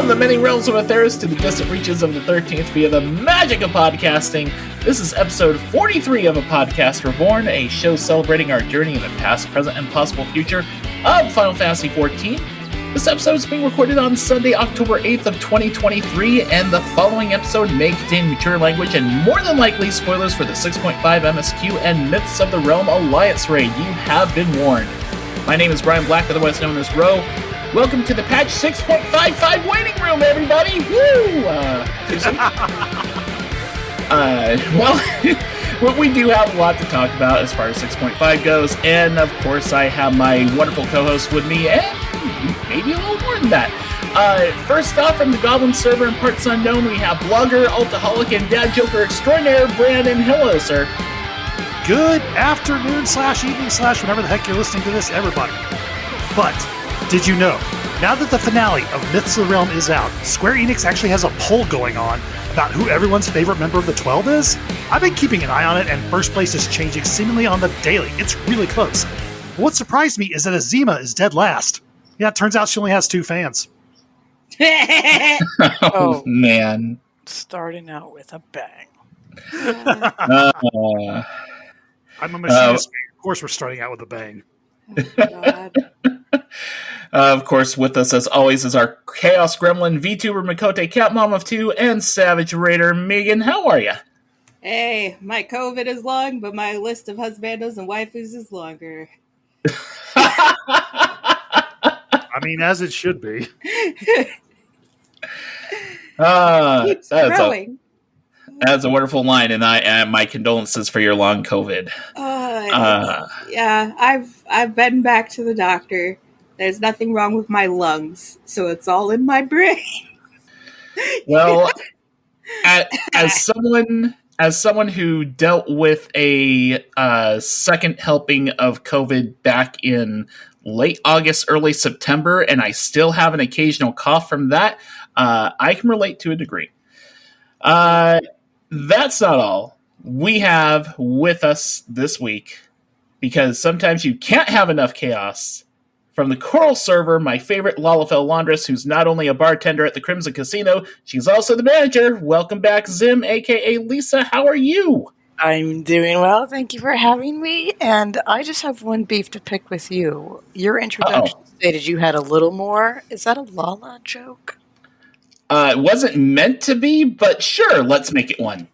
From the many realms of Atheris to the distant reaches of the 13th via the magic of podcasting, this is episode 43 of A Podcast Reborn, a show celebrating our journey in the past, present, and possible future of Final Fantasy XIV. This episode is being recorded on Sunday, October 8th of 2023, and the following episode may contain mature language and more than likely spoilers for the 6.5 MSQ and Myths of the Realm Alliance raid. You have been warned. My name is Brian Black, otherwise known as Ro. Welcome to the patch 6.55 waiting room, everybody! Woo! Too soon? Well, we do have a lot to talk about as far as 6.5 goes, and of course I have my wonderful co-host with me, and maybe a little more than that. First off, from the Goblin server in Parts Unknown, we have blogger, altaholic, and dad joker extraordinaire, Brandon. Hello, sir. Good afternoon / evening / whenever the heck you're listening to this, everybody. But did you know, now that the finale of Myths of the Realm is out, Square Enix actually has a poll going on about who everyone's favorite member of the 12 is? I've been keeping an eye on it, and first place is changing seemingly on the daily. It's really close. But what surprised me is that Azima is dead last. Yeah, it turns out she only has 2 fans. Oh, man. Starting out with a bang. I'm a machinist. Of course we're starting out with a bang. God. Of course, with us as always is our Chaos Gremlin, VTuber Mikote, Cat Mom of 2, and Savage Raider Meagan. How are you? Hey, my COVID is long, but my list of husbandos and waifus is longer. I mean, as it should be. Keeps growing. That's a wonderful line, and my condolences for your long COVID. Yeah, I've been back to the doctor. There's nothing wrong with my lungs, so it's all in my brain. Well, as someone who dealt with a second helping of COVID back in late August, early September, and I still have an occasional cough from that, I can relate to a degree. That's not all. We have with us this week, because sometimes you can't have enough chaos, from the Coral server, my favorite Lalafell laundress, who's not only a bartender at the Crimson Casino, she's also the manager. Welcome back, Zim, a.k.a. Lisa. How are you? I'm doing well. Thank you for having me. And I just have one beef to pick with you. Your introduction stated you had a little more. Is that a Lala joke? It wasn't meant to be, but sure, let's make it one.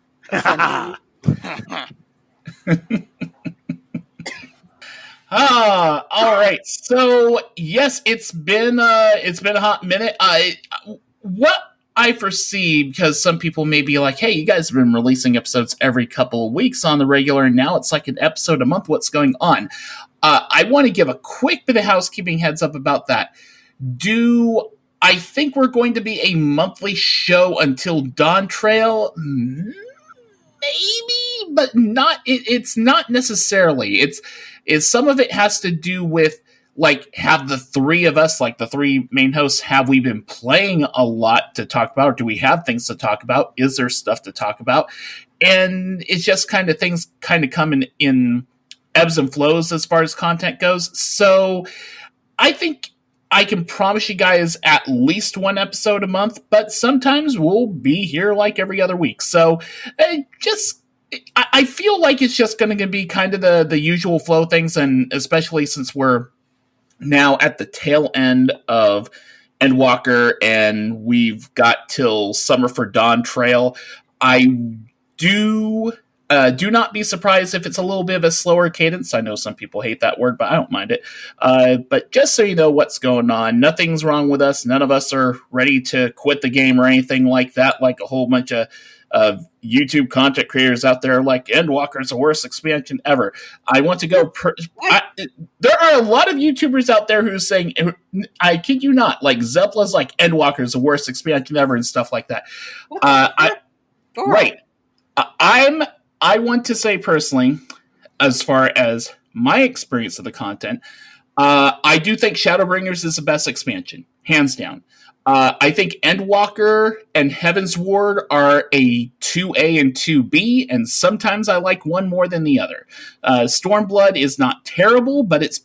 All right. So yes, it's been a hot minute. What I foresee, because some people may be like, "Hey, you guys have been releasing episodes every couple of weeks on the regular, and now it's like an episode a month. What's going on?" I want to give a quick bit of housekeeping heads up about that. I think we're going to be a monthly show until Dawn Trail? Maybe, but not. It's not necessarily. It's some of it has to do with, like, have the three of us, like the three main hosts, have we been playing a lot to talk about, or do we have things to talk about? Is there stuff to talk about? And it's just kind of things kind of come in ebbs and flows as far as content goes. So I think I can promise you guys at least one episode a month, but sometimes we'll be here like every other week. So I feel like it's just going to be kind of the usual flow things, and especially since we're now at the tail end of Endwalker and we've got till summer for Dawn Trail, I do not be surprised if it's a little bit of a slower cadence. I know some people hate that word, but I don't mind it. But just so you know what's going on, nothing's wrong with us. None of us are ready to quit the game or anything like that, like a whole bunch of YouTube content creators out there like Endwalker's the worst expansion ever. I want to go... there are a lot of YouTubers out there who are saying, I kid you not, like Zepla's like Endwalker's the worst expansion ever and stuff like that. Right. I want to say personally, as far as my experience of the content, I do think Shadowbringers is the best expansion, hands down. I think Endwalker and Heaven's Ward are a 2A and 2B, and sometimes I like one more than the other. Stormblood is not terrible, but it's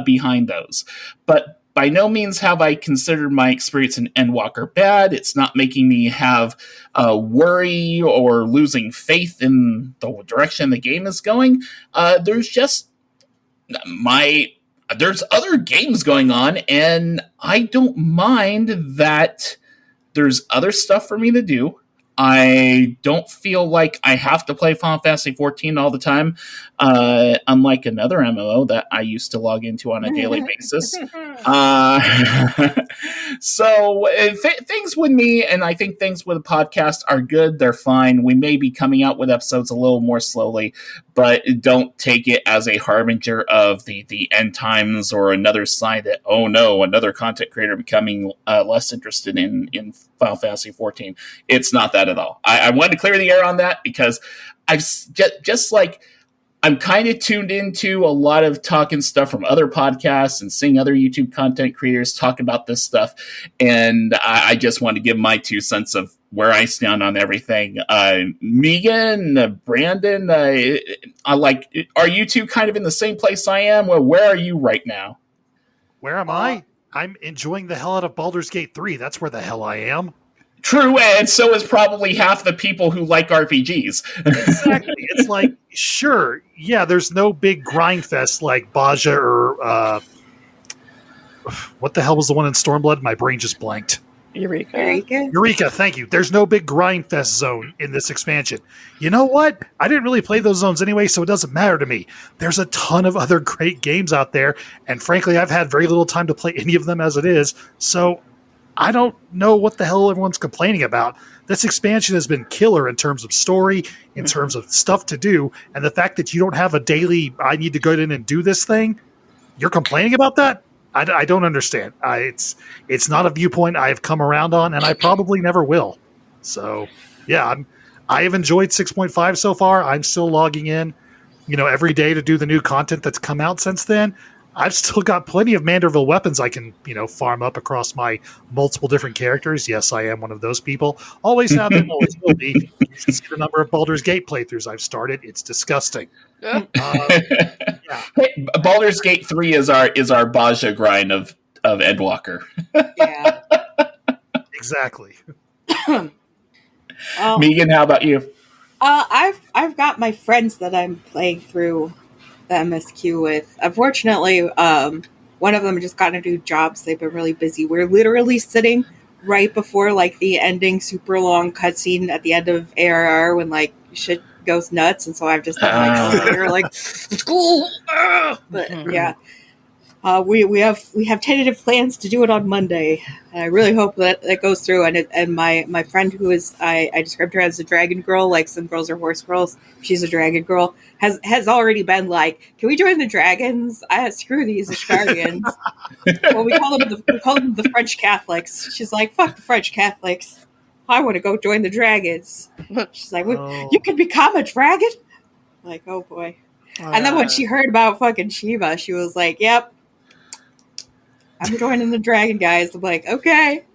behind those. But by no means have I considered my experience in Endwalker bad. It's not making me have worry or losing faith in the direction the game is going. There's just there's other games going on, and I don't mind that there's other stuff for me to do. I don't feel like I have to play Final Fantasy XIV all the time, unlike another MMO that I used to log into on a daily basis. So things with me, and I think things with the podcast are good. They're fine. We may be coming out with episodes a little more slowly, but don't take it as a harbinger of the end times or another sign that, oh no, another content creator becoming less interested in Final Fantasy XIV. It's not that at all. I wanted to clear the air on that because I've just like I'm kind of tuned into a lot of talking stuff from other podcasts and seeing other YouTube content creators talk about this stuff, and I just want to give my 2 cents of where I stand on everything. Meagan, Brandon, are you two kind of in the same place I am? Well, where are you right now? Where am I? I'm enjoying the hell out of Baldur's Gate 3. That's where the hell I am. True, and so is probably half the people who like RPGs. Exactly. It's like, sure, yeah, there's no big grind fest like Baja or what the hell was the one in Stormblood? My brain just blanked. Eureka, thank you. There's no big grind fest zone in this expansion. You know what? I didn't really play those zones anyway, so it doesn't matter to me. There's a ton of other great games out there, and frankly, I've had very little time to play any of them as it is, so I don't know what the hell everyone's complaining about. This expansion has been killer in terms of story, in terms of stuff to do, and the fact that you don't have a daily, I need to go in and do this thing, you're complaining about that? I don't understand. It's not a viewpoint I have come around on, and I probably never will. So, yeah, I have enjoyed 6.5 so far. I'm still logging in, every day to do the new content that's come out since then. I've still got plenty of Manderville weapons I can, farm up across my multiple different characters. Yes, I am one of those people. Always have been, always will be. You should see the number of Baldur's Gate playthroughs I've started. It's disgusting. Yeah. Hey, Baldur's Gate 3 is our Baja grind of Endwalker. Yeah. Exactly. Meagan, how about you? I've got my friends that I'm playing through the MSQ with. Unfortunately, one of them just got into jobs. They've been really busy. We're literally sitting right before the ending super long cutscene at the end of ARR when shit goes nuts, and so I've just been school. But yeah. We have tentative plans to do it on Monday. And I really hope that goes through. And my friend who is I described her as a dragon girl, like some girls are horse girls. She's a dragon girl. Has already been like, can we join the dragons? Screw these Ishgarians. Well, we call them the French Catholics. She's like, fuck the French Catholics. I want to go join the dragons. She's like, you can become a dragon? I'm like, oh boy. And then when she heard about fucking Shiva, she was like, yep. I'm joining the dragon guys. I'm like, okay.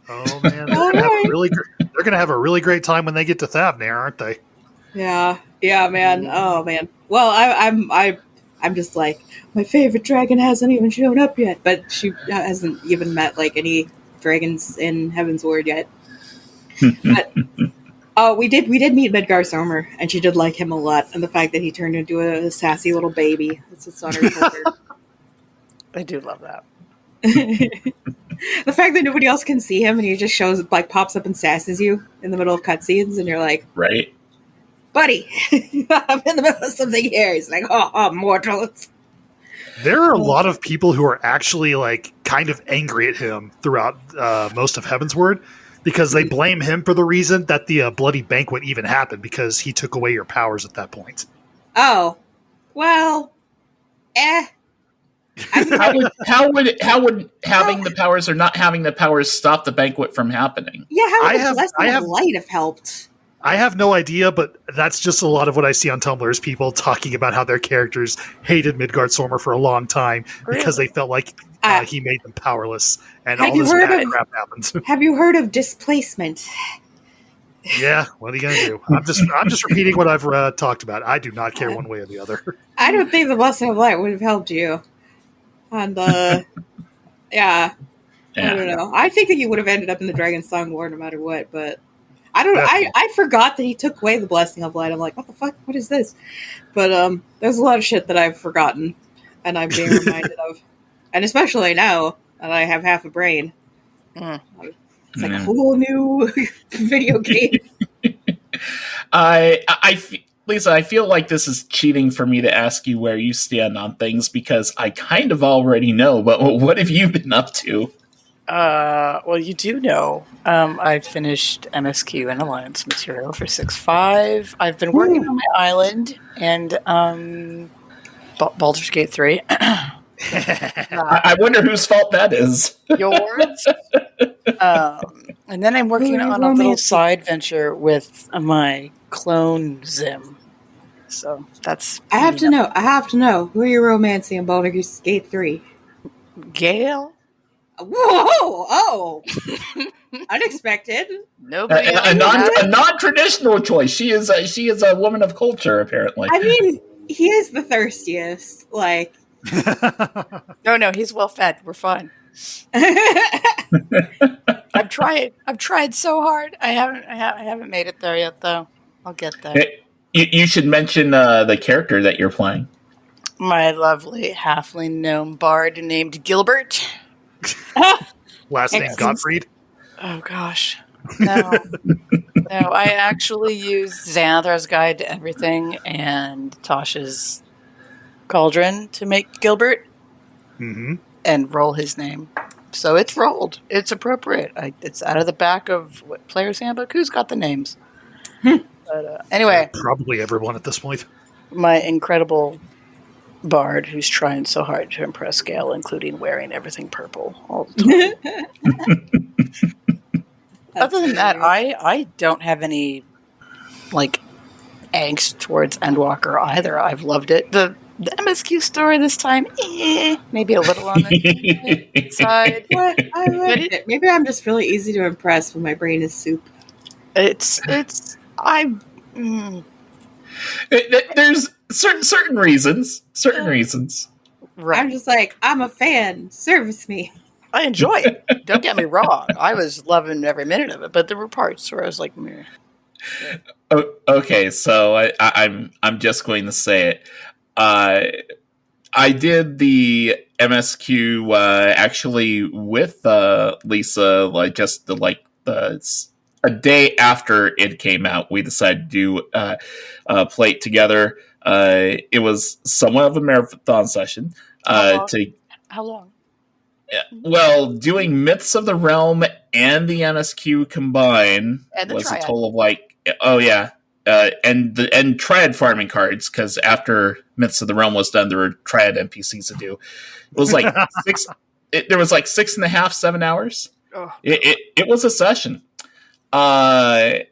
Oh man, they're gonna have a really great time when they get to Thavnair, aren't they? Yeah, man. Oh man. Well, I'm just like, my favorite dragon hasn't even shown up yet, but she hasn't even met any dragons in Heavensward yet. But we did meet Midgar Somer, and she did like him a lot, and the fact that he turned into a sassy little baby that sits on her shoulder. I do love that. The fact that nobody else can see him and he just pops up and sasses you in the middle of cutscenes, and you're like, right, buddy, I'm in the middle of something here. He's like, oh, mortals. There are a lot of people who are actually kind of angry at him throughout most of Heavensward because they blame him for the reason that the bloody banquet even happened, because he took away your powers at that point. Oh, well, How would having the powers or not having the powers stop the banquet from happening? Yeah, how would light have helped? I have no idea, but that's just a lot of what I see on Tumblr is people talking about how their characters hated Midgard Sormer for a long time because they felt like he made them powerless, and all this bad crap happens. Have you heard of displacement? Yeah, what are you going to do? I'm just repeating what I've talked about. I do not care one way or the other. I don't think the blessing of light would have helped you. And Yeah. Yeah. I don't know. I think that he would have ended up in the Dragon Song War no matter what, but I don't know. I forgot that he took away the Blessing of Light. I'm like, what the fuck? What is this? But there's a lot of shit that I've forgotten and I'm being reminded of. And especially now that I have half a brain. It's like a whole new video game. Lisa, I feel like this is cheating for me to ask you where you stand on things because I kind of already know, but what have you been up to? Well, you do know. I finished MSQ and Alliance material for 6.5. I've been working on my island and Baldur's Gate 3. I wonder whose fault that is. Yours. And then I'm working on a little side venture with my clone Zim. So that's... I have to know. Who are you romancing in Baldur's Gate 3? Gale? Whoa! Oh! Unexpected. Nobody a non-traditional choice. She is a woman of culture, apparently. I mean, he is the thirstiest. Like... No, he's well fed. We're fine. I've tried so hard. I haven't made it there yet, though. I'll get there. You should mention the character that you're playing. My lovely halfling gnome bard named Gilbert. Last name Gottfried. Oh gosh, no. I actually used Xanathar's Guide to Everything and Tasha's Cauldron to make Gilbert and roll his name. So it's rolled. It's appropriate. It's out of the back of Player's Handbook. Who's got the names? But anyway. Probably everyone at this point. My incredible bard who's trying so hard to impress Gale, including wearing everything purple all the time. Other than that, I don't have any, like, angst towards Endwalker either. I've loved it. The MSQ story this time, maybe a little on the side. What? I liked it. Maybe I'm just really easy to impress when my brain is soup. There's certain reasons. Right. I'm just like, I'm a fan. Service me. I enjoy it. Don't get me wrong. I was loving every minute of it, but there were parts where I was like, meh. Okay, so I'm just going to say it. I did the MSQ actually with Lisa, like just a day after it came out. We decided to do play it together. It was somewhat of a marathon session. How long? Well, doing Myths of the Realm and the MSQ combined was Triad. A total of and Triad farming cards, because after Myths of the Realm was done, there were Triad NPCs to do. It was like there was like 6.5, 7 hours. Oh. It was a session. But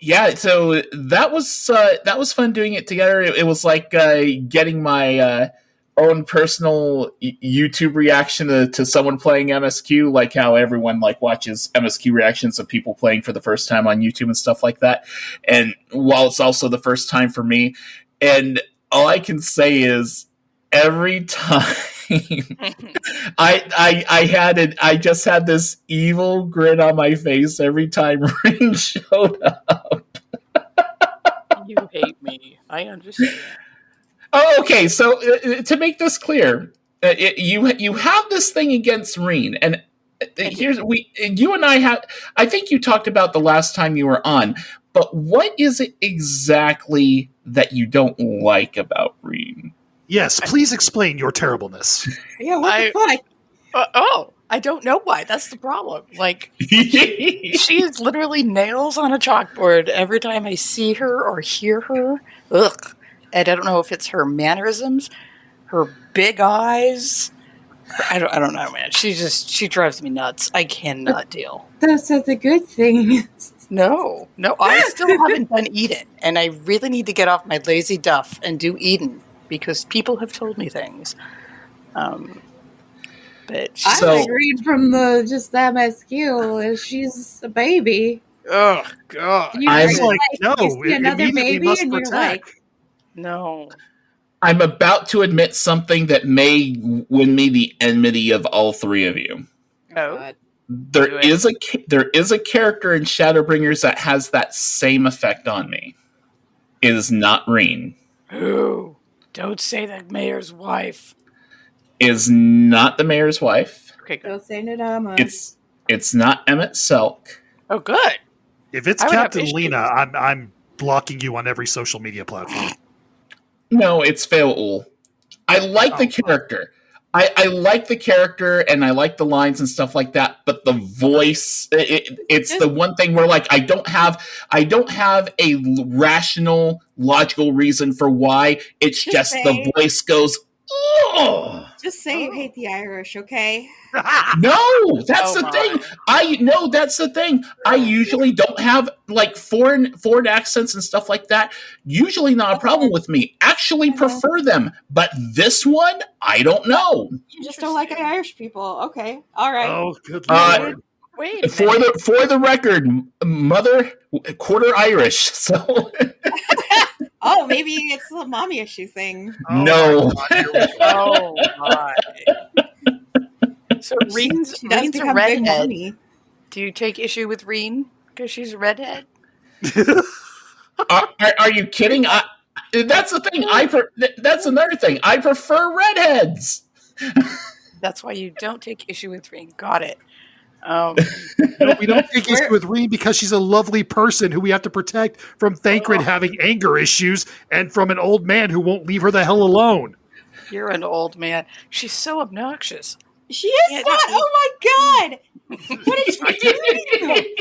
yeah, so that was fun doing it together. It was like getting my own personal YouTube reaction to someone playing MSQ, like how everyone like watches MSQ reactions of people playing for the first time on YouTube and stuff like that. And while it's also the first time for me, and all I can say is every time I just had this evil grin on my face every time Ring showed up. You hate me. I understand. Oh, okay. So to make this clear, you have this thing against Reen, and you and I had. I think you talked about the last time you were on, but what is it exactly that you don't like about Reen? Yes, please explain your terribleness. Yeah, what the fuck? I don't know why. That's the problem. Like, she is literally nails on a chalkboard every time I see her or hear her. Ugh. And I don't know if it's her mannerisms, her big eyes. I don't know, man. She drives me nuts. I cannot deal. That's the good thing. No. I still haven't done Eden, and I really need to get off my lazy duff and do Eden because people have told me things. But I agreed from the MSQ is she's a baby. Oh God! I was like, no, you see another baby, and you're like, no. I'm about to admit something that may win me the enmity of all three of you. Oh, God. There is a character in Shadowbringers that has that same effect on me. It is not Reen. Who? Don't say the mayor's wife. Is not the mayor's wife. Okay, good. Don't say Nadama. It's not Emmett Selk. Oh, good. If it's I would have Captain issues. Lena, I'm blocking you on every social media platform. No, it's Fail. I like the character. I like the character and I like the lines and stuff like that, but the voice, it's the one thing where like I don't have a rational, logical reason for why. It's just the voice goes, oh. Just say you hate the Irish, okay? No, that's the thing. That's the thing. I usually don't have like foreign accents and stuff like that. Usually not a problem with me. Actually prefer them, but this one, I don't know. You just don't like Irish people. Okay, all right. Oh, good lord. Wait. For the record, mother quarter Irish. So Oh, maybe it's the mommy issue thing. no. Oh my. So Reen's She does a become big redhead. mommy. Do you take issue with Reen because she's a redhead? Are you kidding? That's the thing. That's another thing. I prefer redheads. That's why you don't take issue with Reen. Got it. No, we don't take issue with Reen because she's a lovely person who we have to protect from Thancred having anger issues and from an old man who won't leave her the hell alone. You're an old man. She's so obnoxious. She is not. Oh my god! What did she do?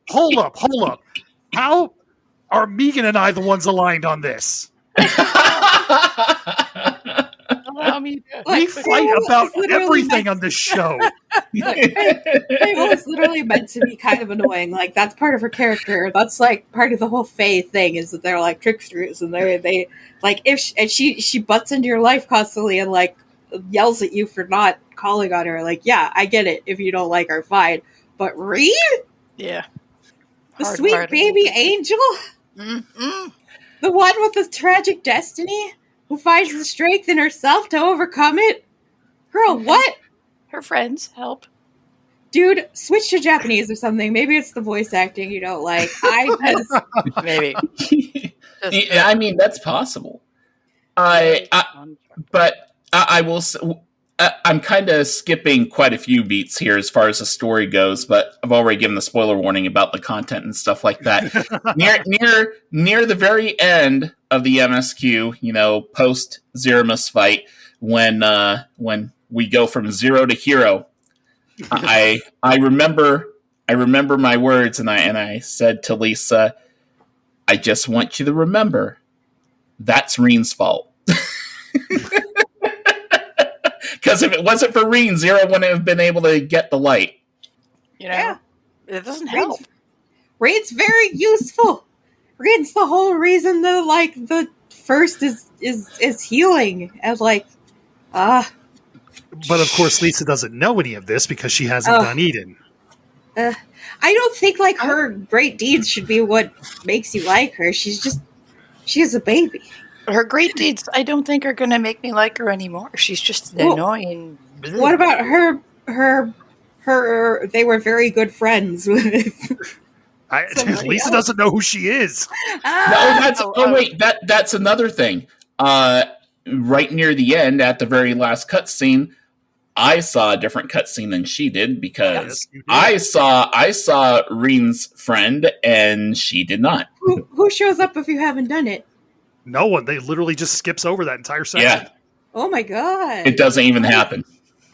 Hold up. How are Meagan and I the ones aligned on this? Allow me to. We fight about everything on this show. Fable is literally meant to be kind of annoying. Like that's part of her character. That's like part of the whole Fae thing is that they're like tricksters and they like if she butts into your life constantly and like yells at you for not calling on her. Like yeah, I get it. If you don't like her, fine. But Reed, Yeah. the sweet baby angel, the one with the tragic destiny, who finds the strength in herself to overcome it. Girl, what? Her friends help. Dude, switch to Japanese or something. Maybe it's the voice acting you don't like. Maybe. Yeah, I mean that's possible. But I will. I'm kind of skipping quite a few beats here as far as the story goes, but I've already given the spoiler warning about the content and stuff like that. near the very end of the MSQ, post Zeramus fight, when we go from zero to hero, I remember my words, and I said to Lisa, I just want you to remember that's Reen's fault. Because if it wasn't for Reen, Zero wouldn't have been able to get the light. It doesn't help. Raid's very useful. Raid's the whole reason the first is healing. And But of course Lisa doesn't know any of this because she hasn't done Eden. I don't think her great deeds should be what makes you like her. She is a baby. Her great deeds, I don't think, are going to make me like her anymore. She's just annoying. What about her? They were very good friends with. Lisa doesn't know who she is. That's another thing. Right near the end, at the very last cutscene, I saw a different cutscene than she did because I saw Reen's friend and she did not. Who shows up if you haven't done it? No one. They literally just skips over that entire section. Yeah. Oh my god! It doesn't even happen.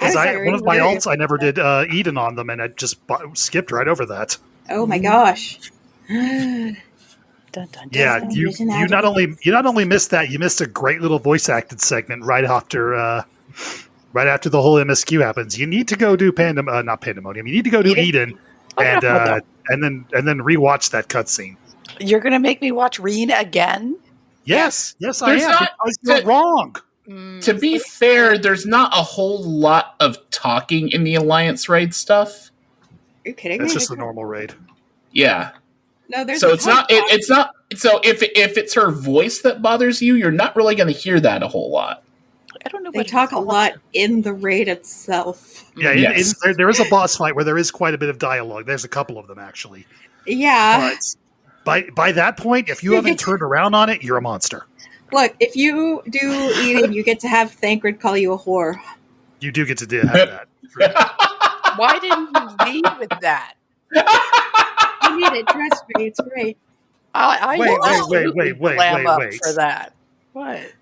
One of my alts, I never did Eden on them, and I just skipped right over that. Oh my gosh! Dun, dun, dun, yeah, dun. you not only missed that, you missed a great little voice acted segment right after the whole MSQ happens. You need to go do not Pandemonium. You need to go do Eden, and then rewatch that cutscene. You're going to make me watch Reen again? Yes, I am. Because you're wrong. To be fair, there's not a whole lot of talking in the Alliance raid stuff. Are you kidding It's me? just the normal raid. Yeah. No, there's so it's not So if it's her voice that bothers you, you're not really going to hear that a whole lot. I don't know. They talk a lot in the raid itself. Yeah, Yes. there is a boss fight where there is quite a bit of dialogue. There's a couple of them, actually. Yeah. But by that point, if you haven't turned around on it, you're a monster. Look, if you do eating, you get to have Thancred call you a whore. You do get to have that. Why didn't you lead with that? You need it. Trust me. It's great. I Wait, clam up wait. for that. What?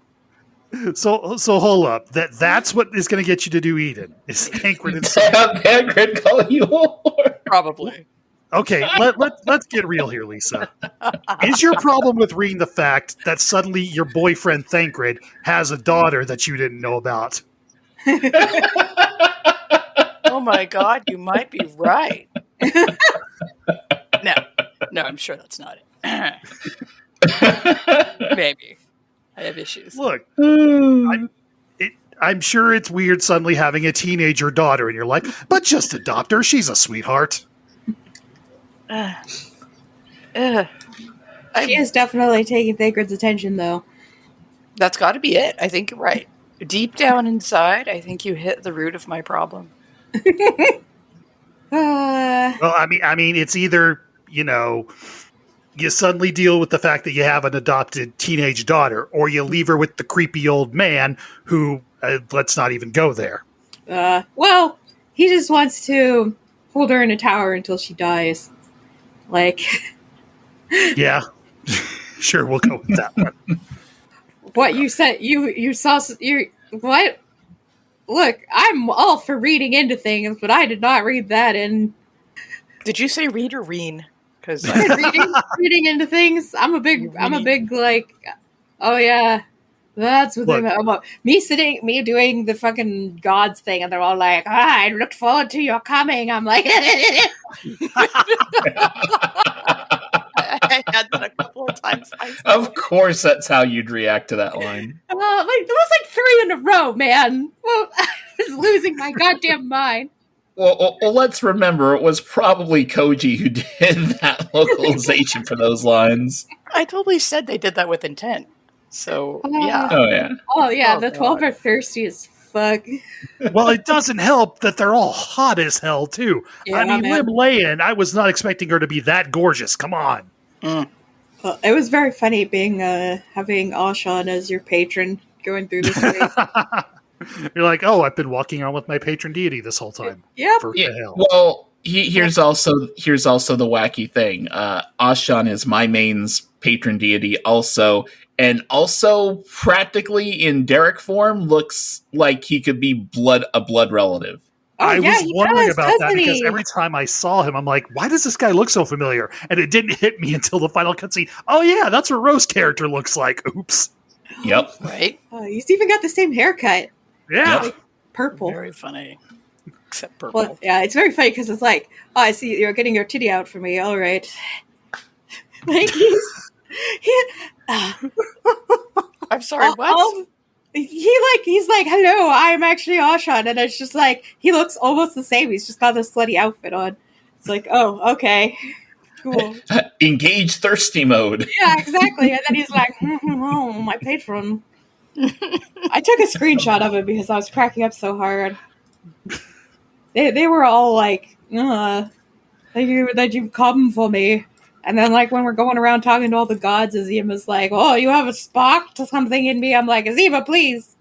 So hold up. That's what is going to get you to do Eden. Is Thancred and Have Hagrid call you a whore. Probably. Okay, let's get real here, Lisa. Is your problem with reading the fact that suddenly your boyfriend Thancred has a daughter that you didn't know about? Oh my God, you might be right. No, I'm sure that's not it. Maybe. I have issues. Look, I'm sure it's weird suddenly having a teenager daughter in your life, but just adopt her. She's a sweetheart. She is definitely taking Thancred's attention, though. That's got to be it. I think you're right. Deep down inside, I think you hit the root of my problem. Well, I mean, it's either, you suddenly deal with the fact that you have an adopted teenage daughter, or you leave her with the creepy old man who, let's not even go there. Well, he just wants to hold her in a tower until she dies. Like, yeah, sure, we'll go with that one. what you said, you saw, what? Look, I'm all for reading into things, but I did not read that in. Did you say read or reen? Because reading into things, I'm a big like, oh yeah, that's what they're about. Me doing the fucking gods thing, and they're all like, I look forward to your coming. I'm like, I had that a couple of times. Of course, that's how you'd react to that line. there was like 3 in a row, man. Well, I was losing my goddamn mind. Well, let's remember, it was probably Koji who did that localization for those lines. I totally said they did that with intent. So, yeah. Oh, yeah. Oh, yeah, the God. 12 are thirsty as fuck. Well, it doesn't help that they're all hot as hell, too. Yeah, I mean, man. Leia, I was not expecting her to be that gorgeous. Come on. Mm. Well, it was very funny being having Ashan as your patron going through this thing. You're like, oh, I've been walking around with my patron deity this whole time. Yep. For Yeah, the hell. well, here's also the wacky thing. Ashan is my main's patron deity also, and also practically in Derek form looks like he could be a blood relative. Oh, I yeah, was he wondering does, about that doesn't because he? every time I saw him, I'm like, why does this guy look so familiar? And it didn't hit me until the final cutscene. Oh, yeah, that's what Rose character looks like. Oops. Yep. Right? Oh, he's even got the same haircut. Yeah. Yep. Purple. Very funny. Except purple. Well, yeah, it's very funny because it's like, oh, I see you're getting your titty out for me. All right. Like I'm sorry, what? he's like, hello, I'm actually Ashan, and it's just like he looks almost the same. He's just got this slutty outfit on. It's like, oh, okay, cool. Engage thirsty mode. Yeah, exactly. And then he's like, oh, my patron. I took a screenshot of it because I was cracking up so hard. They were all like, thank you that you've come for me. And then, like, when we're going around talking to all the gods, Azima's like, oh, you have a spark to something in me. I'm like, Azima, please.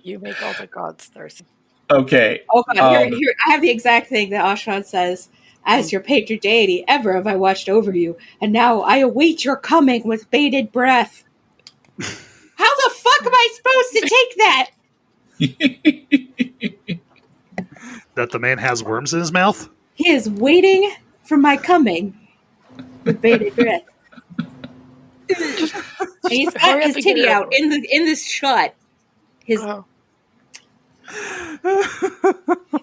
You make all the gods thirsty. Okay. Oh, God, here, I have the exact thing that Ashan says. As your patron deity, ever have I watched over you, and now I await your coming with bated breath. How the fuck am I supposed to take that? That the man has worms in his mouth? He is waiting for my coming with bated breath. And he's got his titty out in this shot. His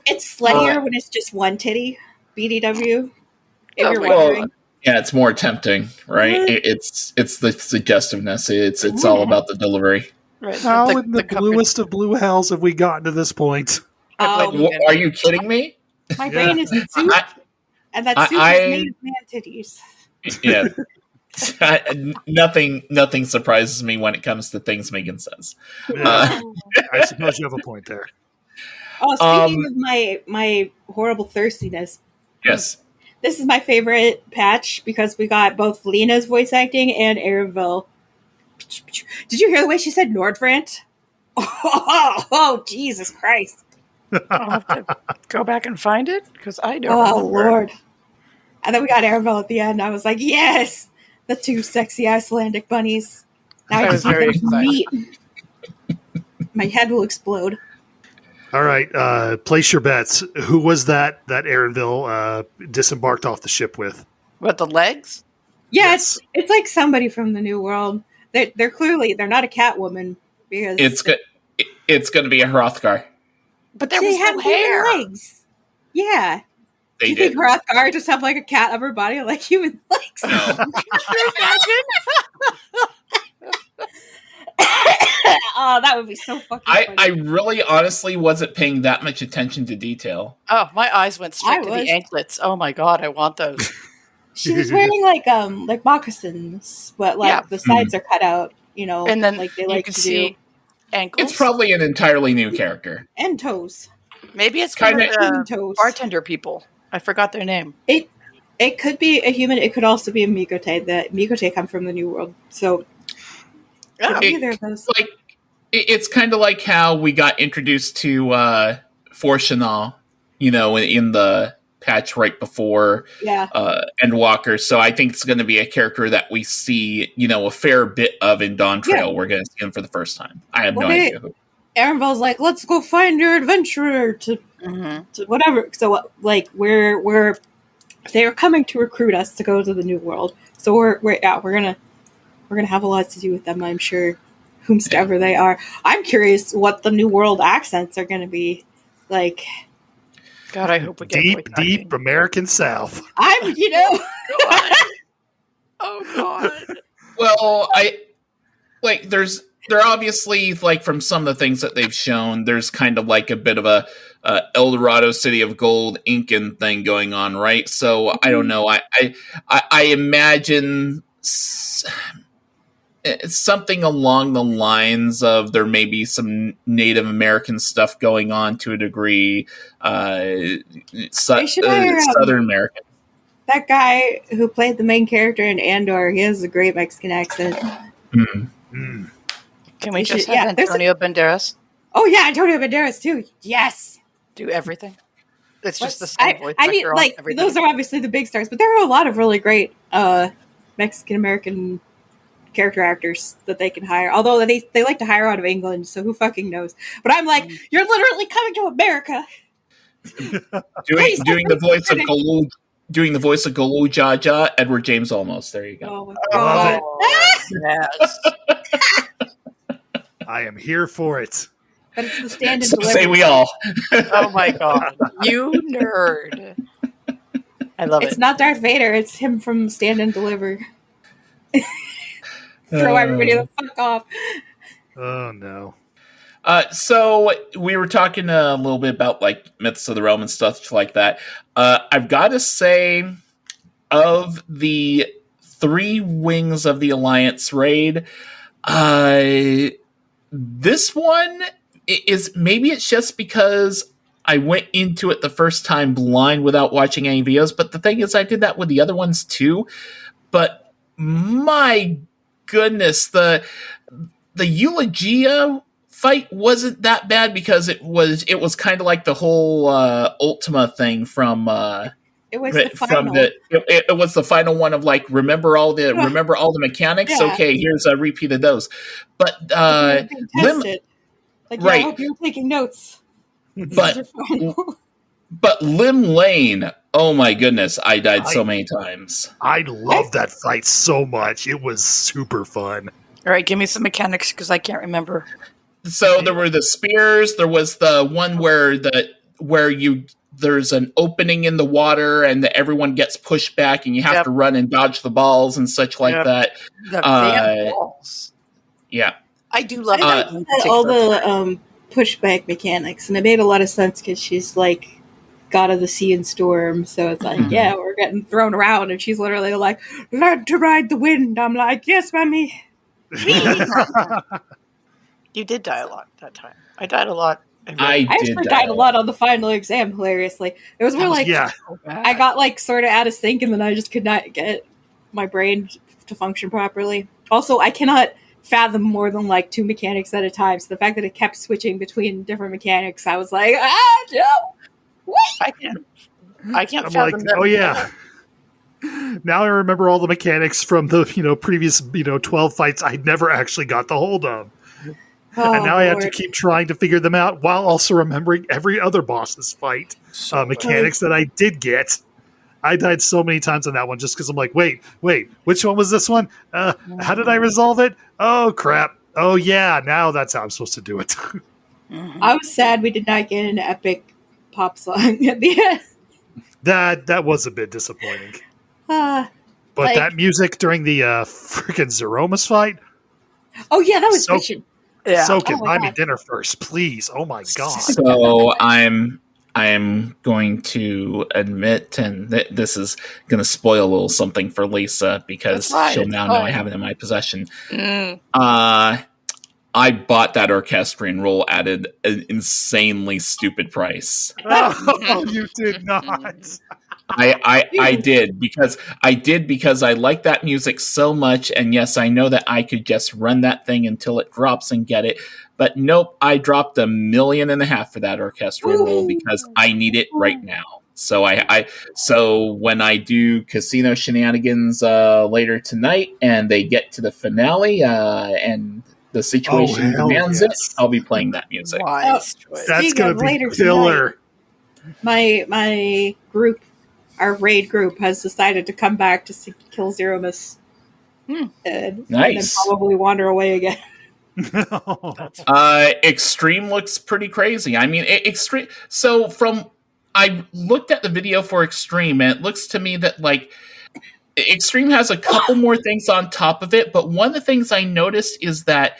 It's sluttier when it's just one titty. BDW. If you're wondering. Yeah, it's more tempting, right? It's the suggestiveness. It's all about the delivery. Right. How in the bluest of blue hells have we gotten to this point? Are you kidding me? My brain is soup, and that soup is made of man titties. Yeah. Nothing surprises me when it comes to things Meagan says. Yeah, I suppose you have a point there. Oh, speaking of my horrible thirstiness, Yes. this is my favorite patch because we got both Lena's voice acting and Erenville. Did you hear the way she said Nordfrant? Oh, Jesus Christ. I'll have to go back and find it because I don't Oh, remember. Lord. And then we got Erenville at the end. I was like, yes! The two sexy Icelandic bunnies. Now I was very excited. meat. My head will explode. All right, place your bets. Who was that Erenville disembarked off the ship with? What, the legs? Yeah, Yes. it's like somebody from the New World. They're clearly they're not a Catwoman because It's going to be a Hrothgar. But there they was have no hair. human legs. Yeah. They Do you did. think Hrothgar just have like a cat of her body like human legs? No. Can you imagine? Oh, that would be so fucking I funny. really honestly wasn't paying that much attention to detail. Oh, my eyes went straight I to was. the anklets. Oh my god, I want those. She was wearing like moccasins, but like Yeah. the sides are cut out, you know, And then like they you like can to see do. ankles. It's probably an entirely new character. And toes. Maybe it's Kinda- kind of Human the toes. bartender people. I forgot their name. It could be a human, it could also be a Mikote. The Mikote come from the New World. So Oh, either of those. Like it's kind of like how we got introduced to Fortunal, in the patch right before Yeah. Endwalker. So I think it's going to be a character that we see, a fair bit of in Dawn Trail. We're going to see him for the first time. I have no idea who. Erenville's like, let's go find your adventurer to whatever. So like they're coming to recruit us to go to the New World. So we're gonna have a lot to do with them, I'm sure. Whomsoever they are. I'm curious what the New World accents are gonna be like. God, I hope we get Deep, voice acting. deep American South. I'm Oh god. Well, they're obviously, like, from some of the things that they've shown, there's kind of like a bit of a El Dorado City of Gold Incan thing going on, right? So I don't know. I imagine something along the lines of there may be some Native American stuff going on to a degree. should hire, Southern American. that guy who played the main character in Andor, he has a great Mexican accent. Mm. Mm. Can we You just should- have there's Antonio Banderas Oh yeah, Antonio Banderas too. Yes. do everything? It's just the same voice I mean, actor on like everything. those are obviously the big stars, but there are a lot of really great Mexican American character actors that they can hire. Although they like to hire out of England, so who fucking knows? But I'm like, you're literally coming to America. Doing the voice of Galoo. Doing the voice of Galoo Jaja, Edward James Olmos. There you go. Oh my I god. love yes. I am here for it. But it's the stand and So deliver. say we all. Oh my god. You nerd. I love It's it. not Darth Vader, it's him from Stand and Deliver. Throw everybody the fuck off. Oh no. So we were talking a little bit about like Myths of the Realm and stuff like that. I've got to say, of the 3 wings of the Alliance raid, this one is, maybe it's just because I went into it the first time blind without watching any videos, but the thing is I did that with the other ones too. But my goodness, the Eulogia fight wasn't that bad because it was kind of like the whole Ultima thing from It was the final. it was the final one of like remember all the mechanics. Yeah. Okay, here's a repeat of those. But Being Lim- tested. Like, right. I hope you're taking notes. This is But- your final. but Lim Lane, oh my goodness, I died so many times. I love that fight so much. It was super fun. All right, give me some mechanics because I can't remember. So there were the spears. There was the one where there's an opening in the water and everyone gets pushed back and you have to run and dodge the balls and such like that. The damn balls. Yeah. I do love I that. liked all the pushback mechanics, and it made a lot of sense because she's like god of the sea and storm. So it's like, yeah, we're getting thrown around, and she's literally like, "Learn to ride the wind." I'm like, "Yes, mommy." You did die a lot that time. I died a lot. I actually died a lot on the final exam. Hilariously, it was more like I got like sort of out of sync, and then I just could not get my brain to function properly. Also, I cannot fathom more than like 2 mechanics at a time. So the fact that it kept switching between different mechanics, I was like, no, wait. I can't I'm fathom like, that. oh yeah. Now I remember all the mechanics from the previous 12 fights I never actually got the hold of. Oh, and now I have to Lord. keep trying to figure them out while also remembering every other boss's fight mechanics that I did get. I died so many times on that one just because I'm like, wait, which one was this one? How did I resolve it? Oh, crap. Oh, yeah, now that's how I'm supposed to do it. I was sad we did not get an epic pop song at the end. That was a bit disappointing. But that music during the freaking Zeromus fight? Oh, yeah, that was bitchin'. Yeah. Soken, buy me dinner first, please. Oh my god. So I'm going to admit, and this is going to spoil a little something for Lisa because she'll now know I have it in my possession. I bought that orchestrion roll at an insanely stupid price. Oh, you did not. I did because I like that music so much, and yes, I know that I could just run that thing until it drops and get it. But nope, I dropped $1.5 million for that orchestral roll because I need it right now. So so when I do casino shenanigans later tonight, and they get to the finale, and the situation demands it, I'll be playing that music. That's going to be killer. My group, our raid group, has decided to come back to kill Zeromus. And then probably wander away again. Extreme looks pretty crazy. I mean, Extreme. So I looked at the video for Extreme, and it looks to me that like Extreme has a couple more things on top of it. But one of the things I noticed is that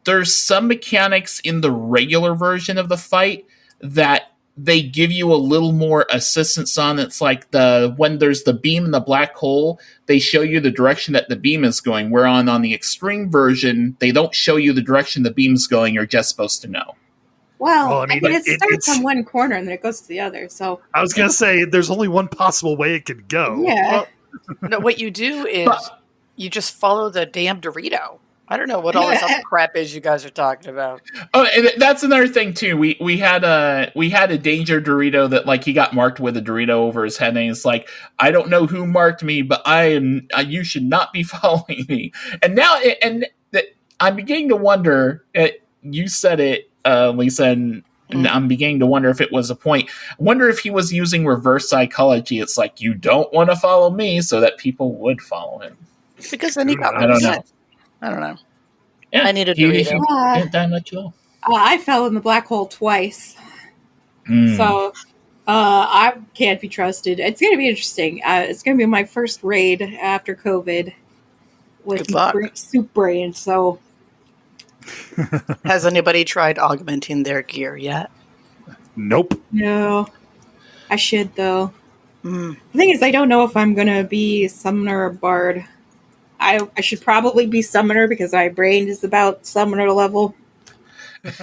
there's some mechanics in the regular version of the fight that they give you a little more assistance on. It's like when there's the beam in the black hole, they show you the direction that the beam is going. Where on the Extreme version, they don't show you the direction the beam's going. You're just supposed to know. Well, I mean it starts on one corner and then it goes to the other. So I was going to say, there's only one possible way it could go. Yeah. No, what you do is you just follow the damn Dorito. I don't know what all this other crap is you guys are talking about. Oh, and that's another thing too. We had a danger Dorito that like he got marked with a Dorito over his head, and he's like, I don't know who marked me, but you should not be following me. And now, I'm beginning to wonder. You said it, Lisa, and I'm beginning to wonder if it was a point. I wonder if he was using reverse psychology. It's like you don't want to follow me, so that people would follow him. Because then he got. I don't know. I don't know. Yeah, I need a Dorito. I fell in the black hole twice. So I can't be trusted. It's going to be interesting. It's going to be my first raid after COVID with soup brain. So, has anybody tried augmenting their gear yet? Nope. No. I should, though. The thing is, I don't know if I'm going to be summoner or bard. I should probably be summoner because my brain is about summoner level.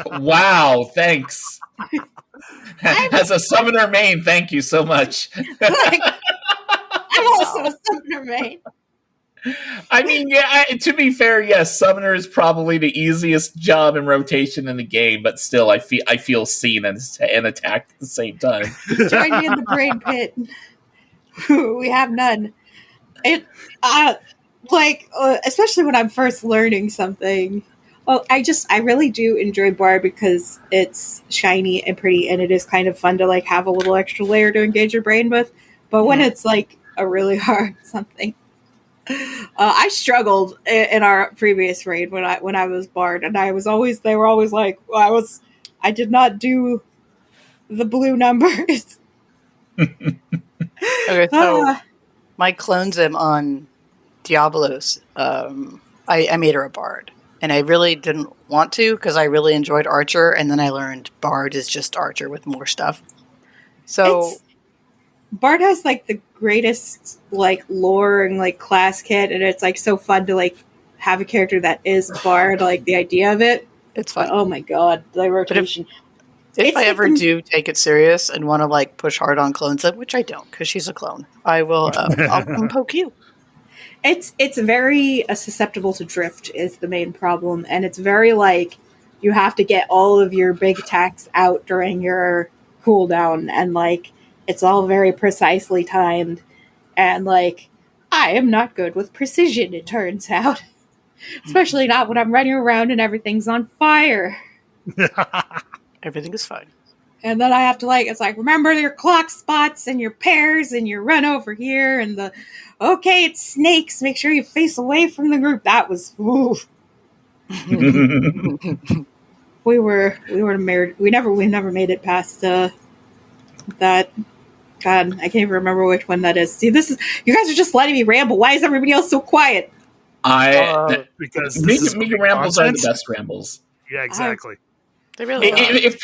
Wow, thanks. As a summoner main, thank you so much. I'm also a summoner main. I mean, yeah, to be fair, yes, summoner is probably the easiest job in rotation in the game, but still, I feel seen and attacked at the same time. Join me in the brain pit. We have none. Especially when I'm first learning something. Well, I really do enjoy Bard because it's shiny and pretty, and it is kind of fun to like have a little extra layer to engage your brain with. But when it's like a really hard something, I struggled in our previous raid when I was Bard, and they were always like, I did not do the blue numbers. Okay, so my clones am on Diablos. I made her a bard, and I really didn't want to because I really enjoyed Archer, and then I learned bard is just Archer with more stuff. So Bart has like the greatest like lore and like class kit, and it's like so fun to like have a character that is Bard, like the idea of it. It's But fun. oh my god, the rotation. If It's I like ever the- do take it serious and want to like push hard on clones, which I don't because she's a clone, I will. I'll come poke you. It's very susceptible to drift is the main problem, and it's very like you have to get all of your big attacks out during your cooldown, and like it's all very precisely timed, and like I am not good with precision. It turns out, especially not when I'm running around and everything's on fire. Everything is fine. And then I have to like, it's like, remember your clock spots and your pairs and your run over here and the, okay, it's snakes. Make sure you face away from the group. That was, ooh. we were married. We never made it past that. God, I can't even remember which one that is. See, you guys are just letting me ramble. Why is everybody else so quiet? Because Meagan rambles are the best rambles. Yeah, exactly. They really are. If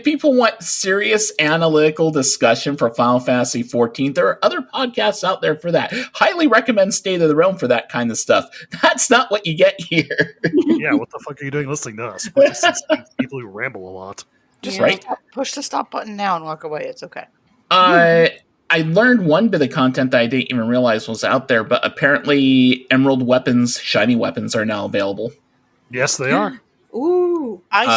people want serious analytical discussion for Final Fantasy XIV, there are other podcasts out there for that. Highly recommend State of the Realm for that kind of stuff. That's not what you get here. Yeah, what the fuck are you doing listening to us? We're just people who ramble a lot. Just Right. push the stop button now and walk away. It's okay. I learned one bit of content that I didn't even realize was out there, but apparently Emerald weapons, shiny weapons, are now available. Yes, they are. Ooh. I will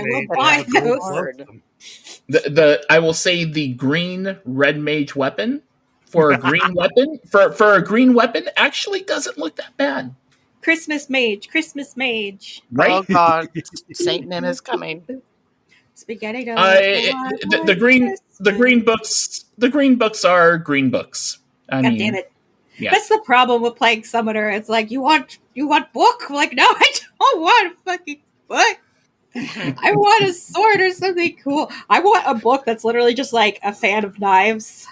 still buy haven't those. heard. I will say the green red mage weapon for a green weapon for a green weapon actually doesn't look that bad. Christmas mage. Right? Oh God, Saint Nim is coming. Spaghetti. The green books are green books. I God mean, damn it. yeah. That's the problem with playing Summoner. It's like, you want book? I'm like, no, I don't want a fucking book. I want a sword or something cool. I want a book that's literally just like a fan of knives.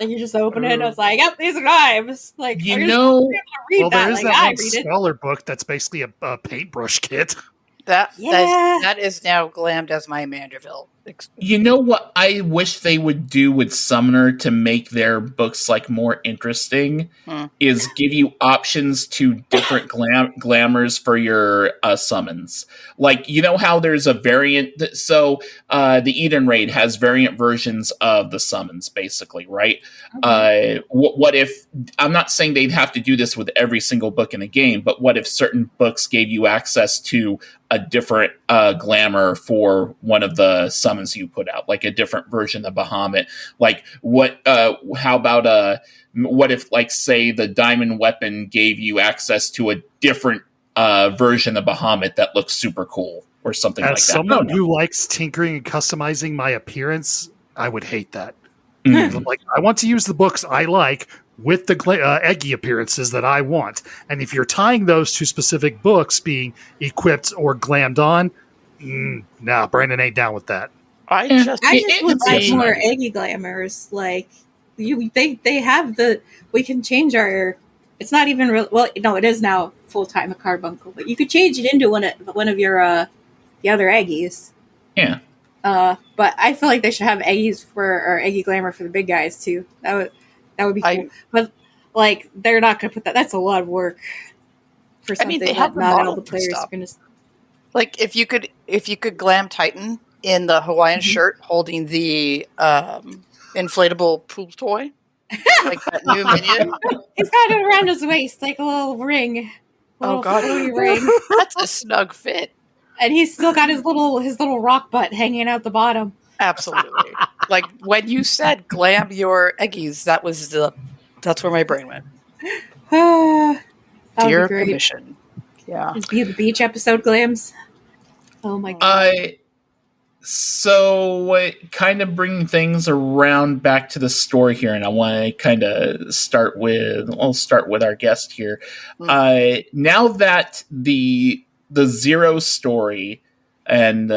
And you just open it and it's like, yep, these are knives. Like, You are you know- supposed to be able to read Well, there is Like, that I one read it. scholar book that's basically a paintbrush kit. Yeah. That is now glammed as my Manderville. You know what I wish they would do with Summoner to make their books like more interesting is give you options to different glamours for your summons. Like, you know how there's a variant so the Eden Raid has variant versions of the summons, basically, right? What if, I'm not saying they'd have to do this with every single book in a game, but what if certain books gave you access to a different glamour for one of the summons you put out, like a different version of Bahamut? Like, how about what if, like, say the diamond weapon gave you access to a different version of Bahamut that looks super cool or something like that? As someone who likes tinkering and customizing my appearance, I would hate that. I'm like, I want to use the books I like with the eggy appearances that I want. And if you're tying those to specific books being equipped or glammed on, nah, Brandon ain't down with that. I just would like it's more funny. eggy glamours. Like, they have we can change our. It's not even real. Well, no, it is now full time a carbuncle, but you could change it into one of your the other eggies. Yeah. But I feel like they should have eggies or eggy glamour for the big guys too. That would be cool. But like, they're not going to put that. That's a lot of work for something they have that not all model the for players stuff. are going to. like if you could glam Titan in the Hawaiian shirt holding the inflatable pool toy, like that new minion. He's got it around his waist like a little ring. Oh God, floaty ring. that's a snug fit. And he's still got his little rock butt hanging out the bottom. Absolutely. Like when you said glam your eggies, that's where my brain went. That would Dear be great. commission. Yeah. Is the beach episode glams? Oh my god. So kind of bring things around back to the story here, and I want to kind of start with our guest here. Now that the Zero story and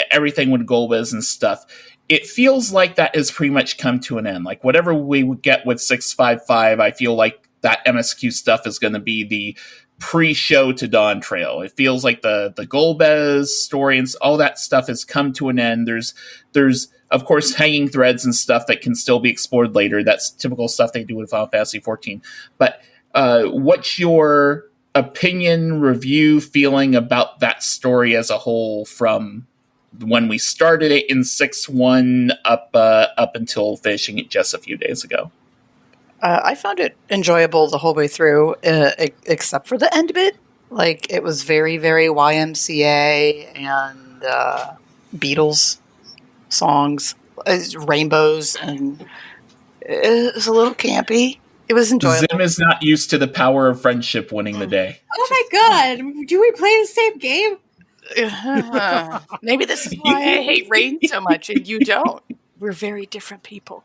everything with Golbez and stuff, it feels like that has pretty much come to an end. Like, whatever we would get with 655, I feel like that MSQ stuff is going to be the pre-show to Dawn Trail. It feels like the Golbez story and all that stuff has come to an end. There's of course, hanging threads and stuff that can still be explored later. That's typical stuff they do in Final Fantasy 14. But what's your opinion, review, feeling about that story as a whole from when we started it in 6.1 up until finishing it just a few days ago? I found it enjoyable the whole way through, except for the end bit. Like, it was very, very YMCA and Beatles songs, rainbows, and it was a little campy. It was enjoyable. Zim is not used to the power of friendship winning the day. Oh my god! Do we play the same game? Maybe this is why I hate Rain so much, and you don't. We're very different people.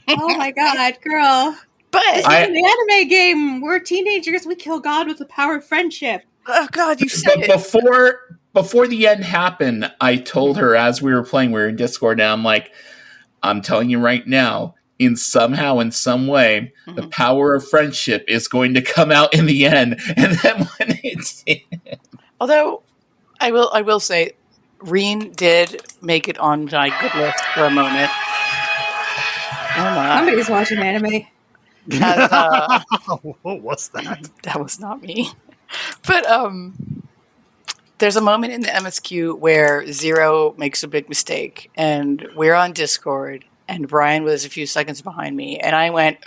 Oh my god, girl! But this is an anime game. We're teenagers. We kill God with the power of friendship. Oh god, you said But it. before the end happened, I told her as we were playing, we were in Discord, and I'm like, I'm telling you right now, in some way, the power of friendship is going to come out in the end. And then when it did. Although I will say, Reen did make it on my good list for a moment. Somebody's watching anime. What was that? That was not me. But there's a moment in the MSQ where Zero makes a big mistake, and we're on Discord, and Brian was a few seconds behind me, and I went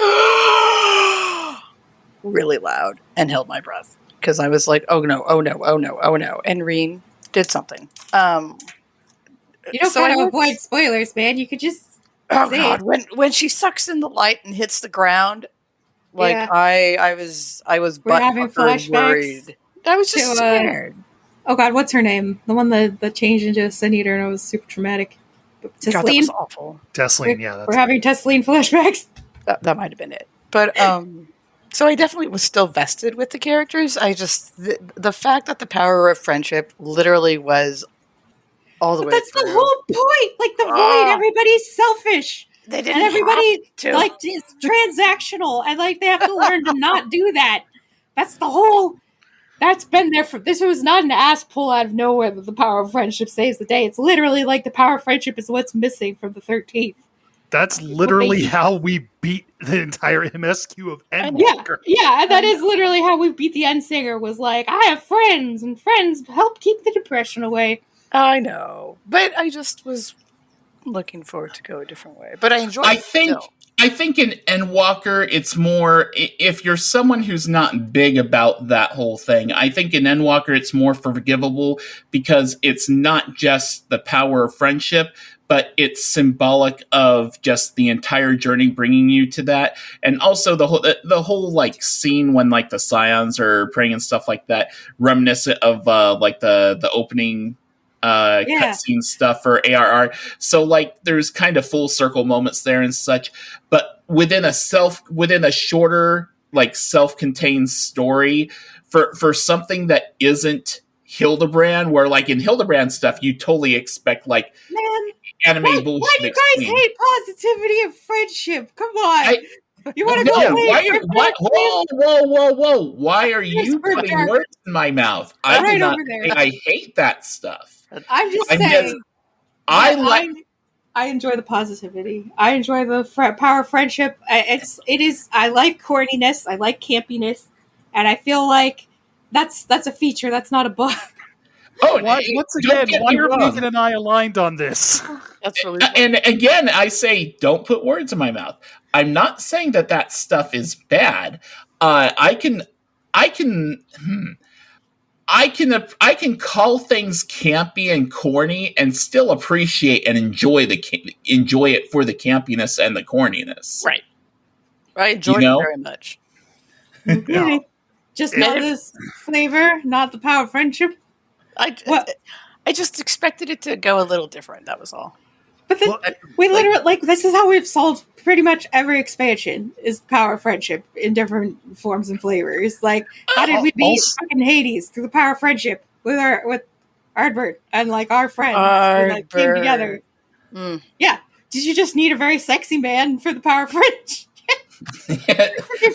really loud and held my breath because I was like, oh no, oh no, oh no, oh no. And Reen did something. You don't gotta avoid spoilers, man. You could just say god, when she sucks in the light and hits the ground, like I was butt having flashbacks worried. I was just scared. Oh god, what's her name? The one that changed into a Sin Eater and it was super traumatic. God, that was awful. Tesleen, yeah. We're having Tesleen flashbacks. That might have been it. But so I definitely was still vested with the characters. I just the fact that the power of friendship literally was all the way that's through. The whole point. Like the void, everybody's selfish. They didn't and everybody have to. like it's transactional and like they have to learn to not do that. That's the whole that's been there for this was not an ass pull out of nowhere that the power of friendship saves the day. It's literally like the power of friendship is what's missing from the 13th. That's literally how we beat the entire MSQ of Endwalker. Yeah, and that is literally how we beat the Endsinger was like, I have friends, and friends help keep the depression away. I know. But I just was looking forward to go a different way. But I enjoyed it still. I think in Endwalker, it's more, if you're someone who's not big about that whole thing, I think in Endwalker it's more forgivable because it's not just the power of friendship, but it's symbolic of just the entire journey bringing you to that. And also the whole like scene when like the Scions are praying and stuff like that, reminiscent of like the opening cutscene stuff for ARR. So like there's kind of full circle moments there and such, but within a shorter like self-contained story for something that isn't Hildebrand, where like in Hildebrand stuff you totally expect like anime bullshit. Why do you guys hate positivity and friendship? Come on. You want to go Whoa. Why are you putting words in my mouth? I did not say I hate that stuff. I'm just saying. I enjoy the positivity. I enjoy the power of friendship. I like corniness. I like campiness, and I feel like that's a feature. That's not a bug. Oh, once again, why are Meagan and I aligned on this? That's really and again, I say don't put words in my mouth. I'm not saying that stuff is bad. I can call things campy and corny and still appreciate and enjoy it for the campiness and the corniness. Right. I enjoy it very much. Okay. Just know this flavor, not the power of friendship. I just expected it to go a little different. That was all. But we literally this is how we've solved pretty much every expansion is the power of friendship in different forms and flavors. Like, how did we beat fucking Hades through the power of friendship with Ardbert and like our friends who came together? Mm. Yeah. Did you just need a very sexy man for the power of friendship?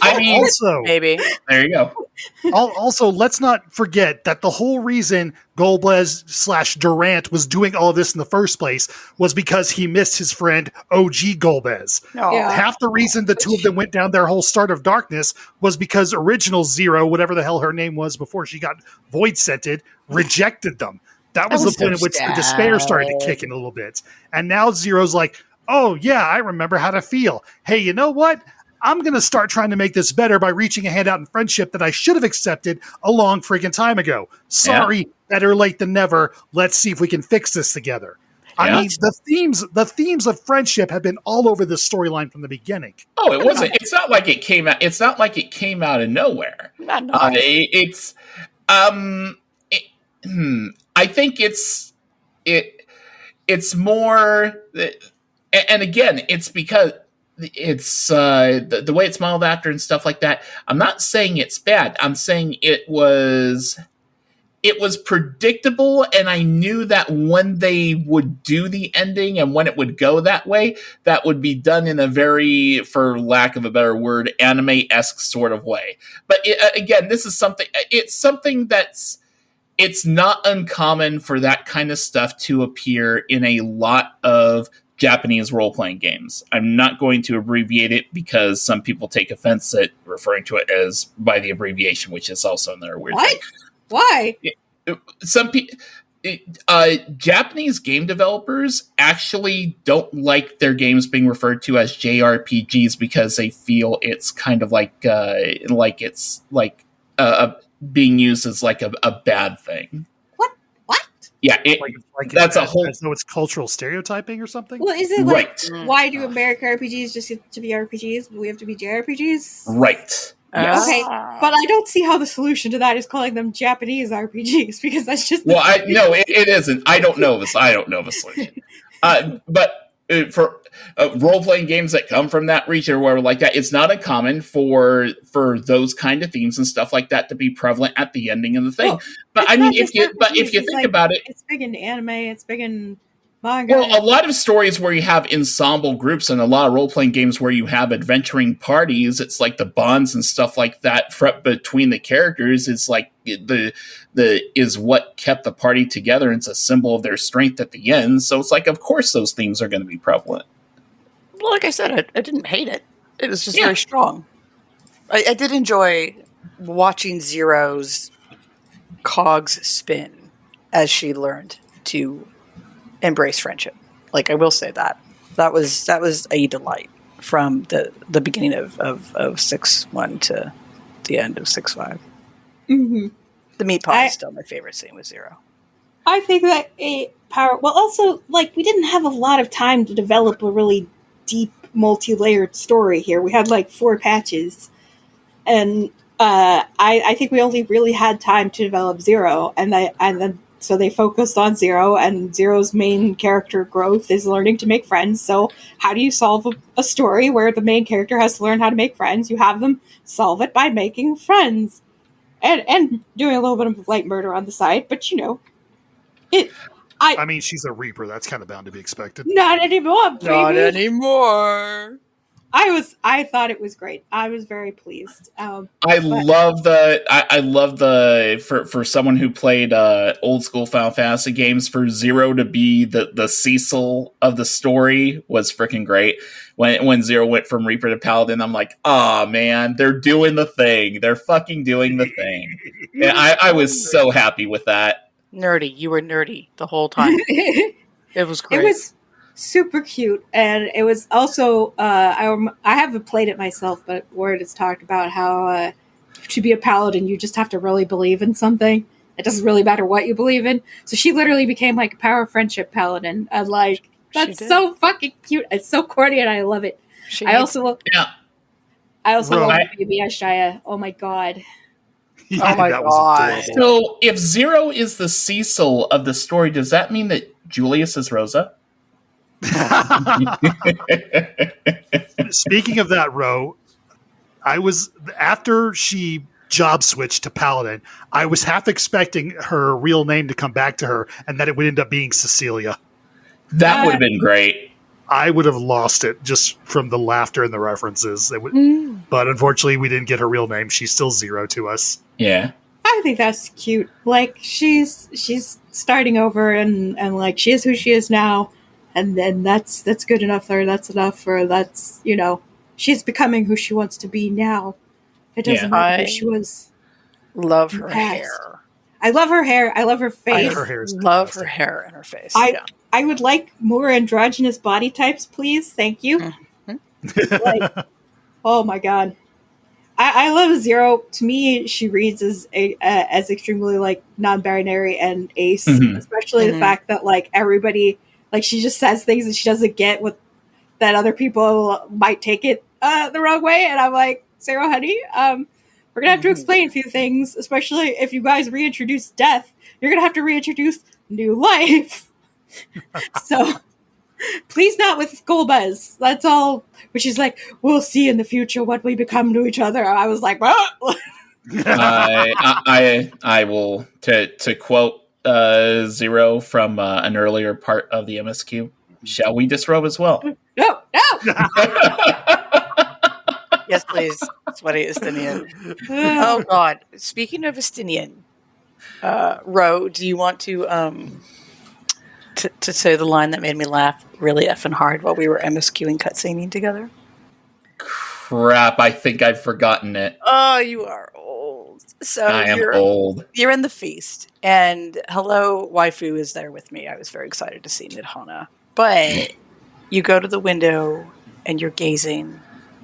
I mean, also, maybe there you go. Also, let's not forget that the whole reason Golbez / Durant was doing all of this in the first place was because he missed his friend OG Golbez. No. Half the reason the two of them went down their whole Start of Darkness was because original Zero, whatever the hell her name was before she got void scented, rejected them. That was the point at which the despair started to kick in a little bit. And now Zero's like, oh yeah, I remember how to feel. Hey, you know what? I'm going to start trying to make this better by reaching a hand out in friendship that I should have accepted a long friggin' time ago. Sorry, better late than never. Let's see if we can fix this together. I mean, the themes of friendship have been all over this storyline from the beginning. Oh, it wasn't. It's not like it came out. It's not like it came out of nowhere. I think it's more, and again, it's because it's the way it's modeled after and stuff like that. I'm not saying it's bad. I'm saying it was predictable, and I knew that when they would do the ending and when it would go that way, that would be done in a very, for lack of a better word, anime-esque sort of way. But again, this is something. It's something it's not uncommon for that kind of stuff to appear in a lot of Japanese role-playing games. I'm not going to abbreviate it because some people take offense at referring to it as by the abbreviation, which is also another weird thing. Why? Some people, Japanese game developers actually don't like their games being referred to as JRPGs because they feel it's kind of like it's being used as like a bad thing. What? Yeah, that's a whole. So it's cultural stereotyping or something. Well, is it like why do American RPGs just get to be RPGs? We have to be JRPGs, right? Yes. Okay, but I don't see how the solution to that is calling them Japanese RPGs because that's just it isn't. I don't know of a solution. But for role-playing games that come from that region or whatever like that, it's not uncommon for those kind of themes and stuff like that to be prevalent at the ending of the thing. Well, but I mean, if you think about it, it's big in anime, it's big in manga. Well, a lot of stories where you have ensemble groups and a lot of role-playing games where you have adventuring parties, it's like the bonds and stuff like that between the characters is like is what kept the party together. And it's a symbol of their strength at the end. So it's like, of course, those themes are going to be prevalent. Well, like I said, I didn't hate it. It was just very strong. I did enjoy watching Zero's cogs spin as she learned to embrace friendship. Like, I will say that was a delight from the beginning of 6-1 to the end of 6-5. Mm-hmm. The meat pie is still my favorite scene with Zero. I think that also, like, we didn't have a lot of time to develop a really deep, multi-layered story here. We had like 4 patches, and I think we only really had time to develop Zero, and then so they focused on Zero, and Zero's main character growth is learning to make friends. So how do you solve a story where the main character has to learn how to make friends? You have them solve it by making friends. And doing a little bit of light murder on the side, but I mean, she's a Reaper. That's kind of bound to be expected. Not anymore, baby. Not anymore. I thought it was great. I was very pleased. I love for someone who played old school Final Fantasy games, for Zero to be the Cecil of the story was freaking great. When Zero went from Reaper to Paladin, I'm like, oh man, they're doing the thing. They're fucking doing the thing. And I was so happy with that. Nerdy. You were nerdy the whole time. It was great. It was super cute, and it was also I haven't played it myself, but where it's talked about how to be a paladin you just have to really believe in something. It doesn't really matter what you believe in. So she literally became like a power friendship paladin, and like that's so fucking cute. It's so corny, and I love it. I also love Baby Ashaya. Oh my god. Yeah, oh my god. So if Zero is the Cecil of the story, does that mean that Julius is Rosa? Speaking of that, Ro, after she job switched to Paladin, I was half expecting her real name to come back to her and that it would end up being Cecilia. That would have been great. I would have lost it just from the laughter and the references. But unfortunately, we didn't get her real name. She's still Zero to us. Yeah. I think that's cute. Like she's starting over and like she is who she is now, and then that's good enough for her. That's enough for that's she's becoming who she wants to be now. It doesn't matter who she was. Love her hair. I love her hair. I love her face. Her hair is love her hair and her face. I would like more androgynous body types, please. Thank you. Mm-hmm. Oh my god. I love Zero. To me, she reads as extremely like non-binary and ace, especially the fact that like everybody like she just says things and she doesn't get what that other people might take it the wrong way. And I'm like, Zero, honey, we're gonna have to explain a few things, especially if you guys reintroduce death. You're gonna have to reintroduce new life. So. Please not with Golbez. That's all. Which is like, we'll see in the future what we become to each other. I was like, what? I will to quote Zero from an earlier part of the MSQ. Shall we disrobe as well? No. Yes, please. Sweaty Estinian. Oh God. Speaking of Estinian, Ro, do you want to say the line that made me laugh really effing hard while we were MSQing cutscening together? Crap, I think I've forgotten it. Oh, you are old. So I am old. You're in the feast, and hello, waifu is there with me. I was very excited to see Midhana. But you go to the window, and you're gazing,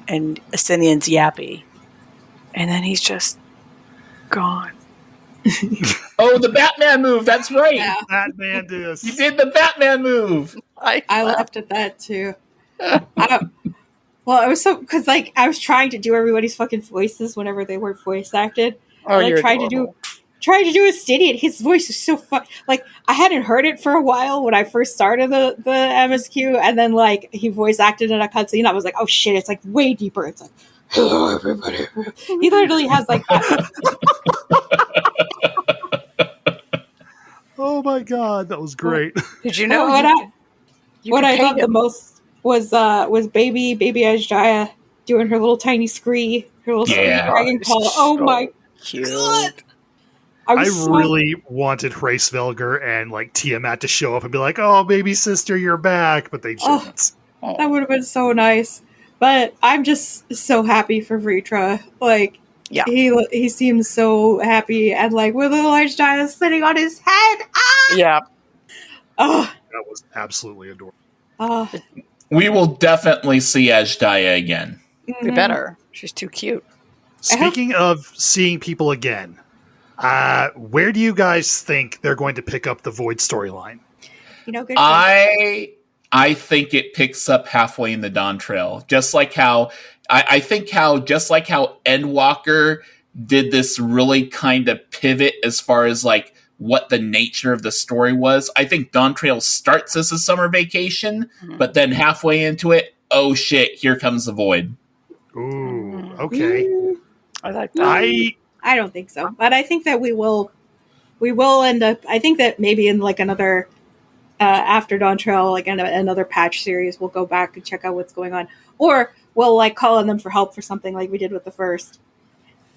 and Estinian's yappy, and then he's just gone. Oh, the Batman move. That's right. Yeah. Batman does. You did the Batman move. I laughed at that too. Well, it was so because like I was trying to do everybody's fucking voices whenever they were voice acted. Oh, and you're tried adorable. to do a Stadium. His voice is so fun. Like I hadn't heard it for a while when I first started the MSQ, and then like he voice acted in a cutscene. I was like, oh shit, it's like way deeper. It's like, hello everybody. He literally has like that. Oh my god, that was great. Did you know what I loved the most was baby Ajaya doing her little tiny scree, her little dragon call. Oh my god! I really wanted Hraesvelgr and like Tiamat to show up and be like, "Oh, baby sister, you're back," but they didn't. That would have been so nice. But I'm just so happy for Vritra. Like, he seems so happy, and like with little Ajaya sitting on his head. Ah! Yeah. Oh, that was absolutely adorable. We will definitely see Ajaya again. We better. She's too cute. Speaking of seeing people again, where do you guys think they're going to pick up the Void storyline? Good. I think it picks up halfway in the Dawn Trail, just like how Endwalker did this really kind of pivot as far as like what the nature of the story was. I think Dawn Trail starts as a summer vacation, but then halfway into it, oh shit, here comes the Void. Ooh, okay. I like that. I don't think so, but I think that we will end up. I think that maybe in like another after Dawn Trail, like another patch series, we'll go back and check out what's going on, or we'll like call on them for help for something like we did with the first,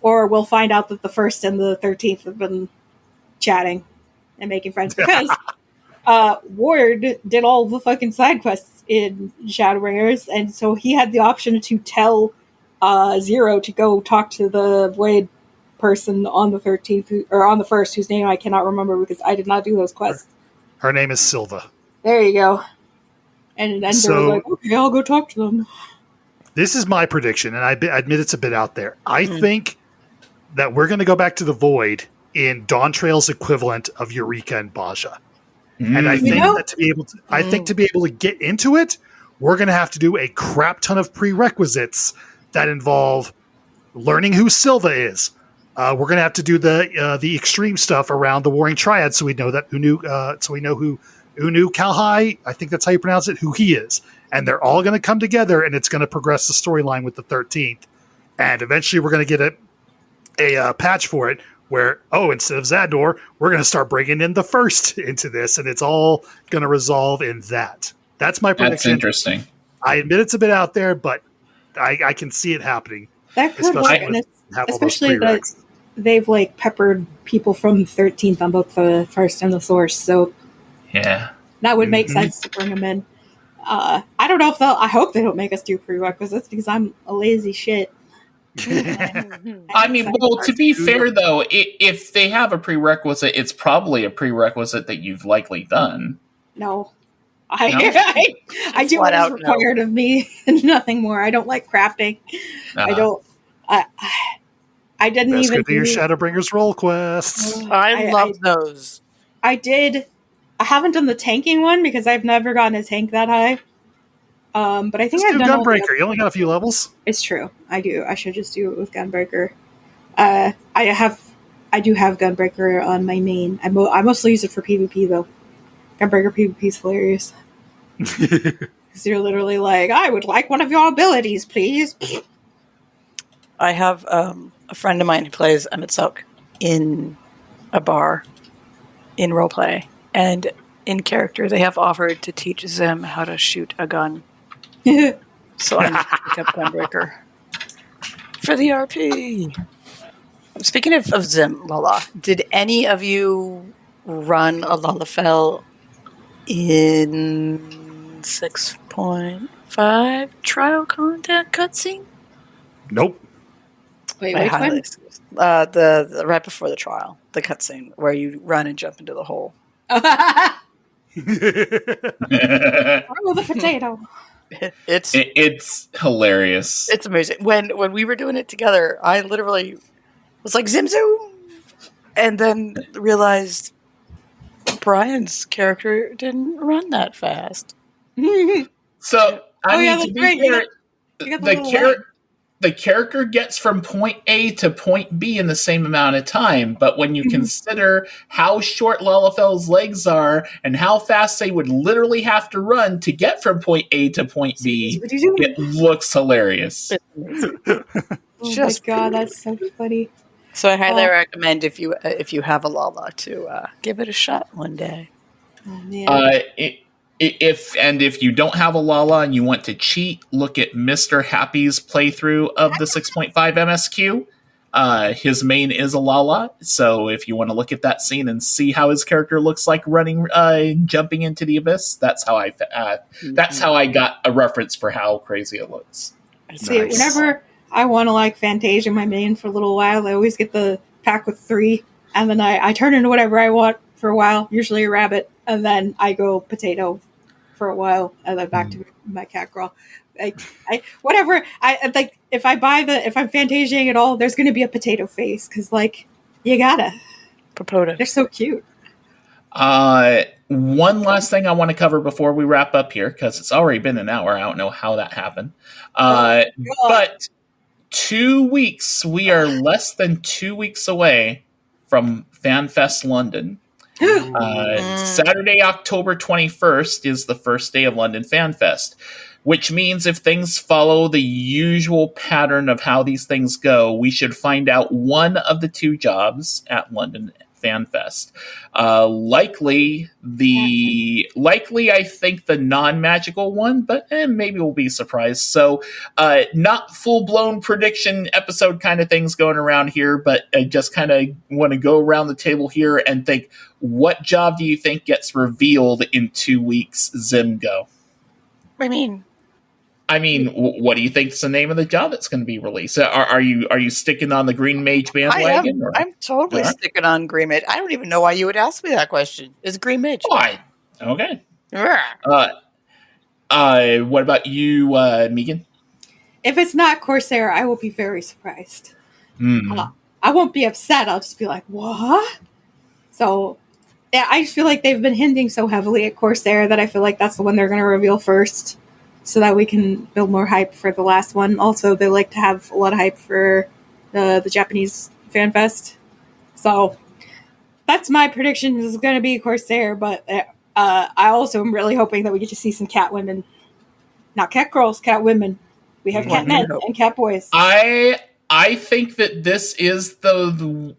or we'll find out that the first and the 13th have been chatting and making friends because Ward did all the fucking side quests in Shadowbringers, and so he had the option to tell Zero to go talk to the Void person on the 13th or on the 1st, whose name I cannot remember because I did not do those quests. Her name is Silva. There you go. And then they were like, okay, I'll go talk to them. This is my prediction, and I admit it's a bit out there. I think that we're going to go back to the Void in Dawn Trail's equivalent of Eureka and Baja. And I think that to be able to get into it, we're going to have to do a crap ton of prerequisites that involve learning who Silva is. We're going to have to do the extreme stuff around the Warring Triad, so we know that who Unu Kalhai, I think that's how you pronounce it, who he is. And they're all going to come together, and it's going to progress the storyline with the 13th. And eventually we're going to get a patch for it where, instead of Zador, we're going to start bringing in the first into this, and it's all going to resolve in that. That's my prediction. That's interesting. I admit it's a bit out there, but I can see it happening. That could work, and especially that they've like peppered people from 13th on both the first and the source, so yeah, that would make sense to bring them in. I don't know if they'll. I hope they don't make us do prerequisites because I'm a lazy shit. I mean, well, to be fair though, if they have a prerequisite, it's probably a prerequisite that you've likely done. No. I do what is required of me and nothing more. I don't like crafting. I don't. I didn't Best even do your Shadowbringers roll quests. I love those. I did. I haven't done the tanking one because I've never gotten a tank that high. But I think I've done Gunbreaker. You only got a few levels. It's true. I do. I should just do it with Gunbreaker. I do have Gunbreaker on my main. I mostly use it for PvP though. Gunbreaker PvP is hilarious. Because you're literally like, I would like one of your abilities, please. I have a friend of mine who plays Emetsuk in a bar in roleplay, and in character they have offered to teach them how to shoot a gun. So I need to pick up Gunbreaker for the RP. Speaking of Zim, Lala, did any of you run a Lalafell in 6.5 trial content cutscene? Nope. Wait, which one? The right before the trial, the cutscene where you run and jump into the hole. Throw the potato. It's hilarious. It's amazing. When we were doing it together, I literally was like Zim Zoom, and then realized Brian's character didn't run that fast. So I mean, to be fair, the character gets from point A to point B in the same amount of time, but when you consider how short Lalafell's legs are and how fast they would literally have to run to get from point A to point B, it looks hilarious. Oh my god, that's so funny. So I highly recommend if you have a Lala to give it a shot one day. Oh man. If you don't have a Lala and you want to cheat, look at Mr. Happy's playthrough of the 6.5 MSQ. His main is a Lala, so if you want to look at that scene and see how his character looks like running, jumping into the abyss, that's how I got a reference for how crazy it looks. See, whenever I want to like Fantasia my main for a little while, I always get the pack with 3, and then I turn into whatever I want for a while, usually a rabbit, and then I go potato for a while, and then back to my cat girl. Whatever. I like if I'm Fantasiaing at all, there's going to be a potato face because like you gotta. Popoda. They're so cute. One last thing I want to cover before we wrap up here because it's already been an hour. I don't know how that happened. But 2 weeks. We are less than 2 weeks away from FanFest London. Saturday, October 21st is the first day of London FanFest, which means if things follow the usual pattern of how these things go, we should find out one of the 2 jobs at London FanFest. Likely, I think the non-magical one, but maybe we'll be surprised. So, not full-blown prediction episode kind of things going around here, but I just kind of want to go around the table here and think, what job do you think gets revealed in 2 weeks? Zim, go. I mean, what do you think is the name of the job that's going to be released? Are you sticking on the Green Mage bandwagon? I'm totally sticking on Green Mage. I don't even know why you would ask me that question. Is Green Mage? Okay. What about you, Meagan? If it's not Corsair, I will be very surprised. I won't be upset. I'll just be like, what? So, yeah, I just feel like they've been hinting so heavily at Corsair that I feel like that's the one they're going to reveal first, so that we can build more hype for the last one. Also, they like to have a lot of hype for the Japanese FanFest. So that's my prediction. Is going to be Corsair, but I also am really hoping that we get to see some cat women. Not cat girls, cat women. We have cat men and cat boys. I I think that this is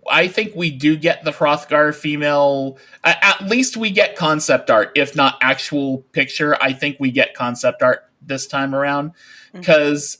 I think we do get the Hrothgar female. At least we get concept art, if not actual picture. I think we get concept art this time around because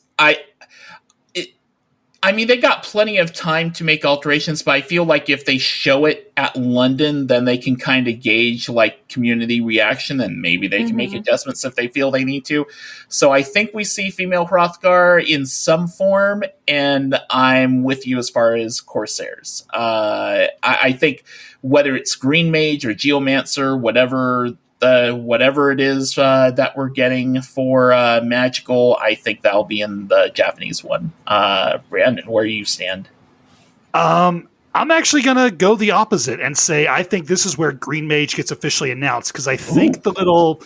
I mean, they got plenty of time to make alterations, but I feel like if they show it at London, then they can kind of gauge like community reaction, and maybe they can make adjustments if they feel they need to. So I think we see female Hrothgar in some form, and I'm with you as far as Corsairs. I think whether it's Green Mage or Geomancer, whatever it is that we're getting for magical, I think that'll be in the Japanese one. Brandon, where you stand? I'm actually gonna go the opposite and say I think this is where Green Mage gets officially announced, because I think the little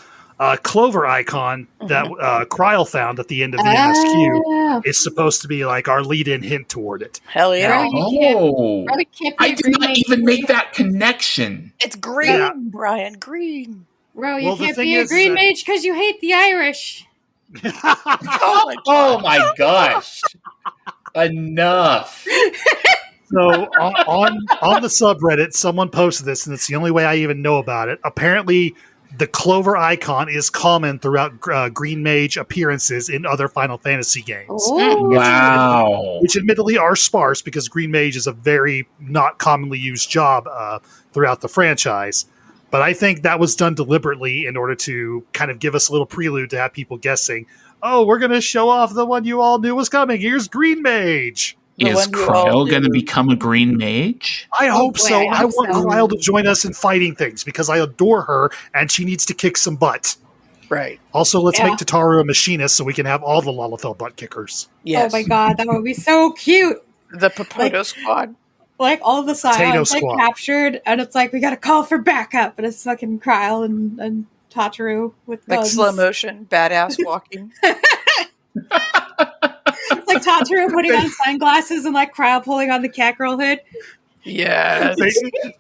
clover icon that Kryl found at the end of the MSQ is supposed to be like our lead-in hint toward it. Hell yeah! I did not even make that connection. It's green, Brian. Green. Bro, you can't be a Green Mage because you hate the Irish. Oh my gosh. Enough. So on the subreddit, someone posted this, and it's the only way I even know about it. Apparently, the clover icon is common throughout Green Mage appearances in other Final Fantasy games. Wow. Which admittedly are sparse, because Green Mage is a very not commonly used job throughout the franchise. But I think that was done deliberately in order to kind of give us a little prelude to have people guessing, oh, we're going to show off the one you all knew was coming. Here's Green Mage. Is Kryl going to become a Green Mage? I hope so. I want Kryl to join us in fighting things because I adore her and she needs to kick some butt. Right. Also, let's make Tataru a machinist so we can have all the Lalafell butt kickers. Yes. Oh my god, that would be so cute. The Papoto Squad. Like all the scions like captured, and it's like we gotta call for backup, but it's fucking Kryl and Tataru with guns. Like slow motion, badass walking. It's like Tataru putting on sunglasses and like Kryl pulling on the cat girl hood. Yeah,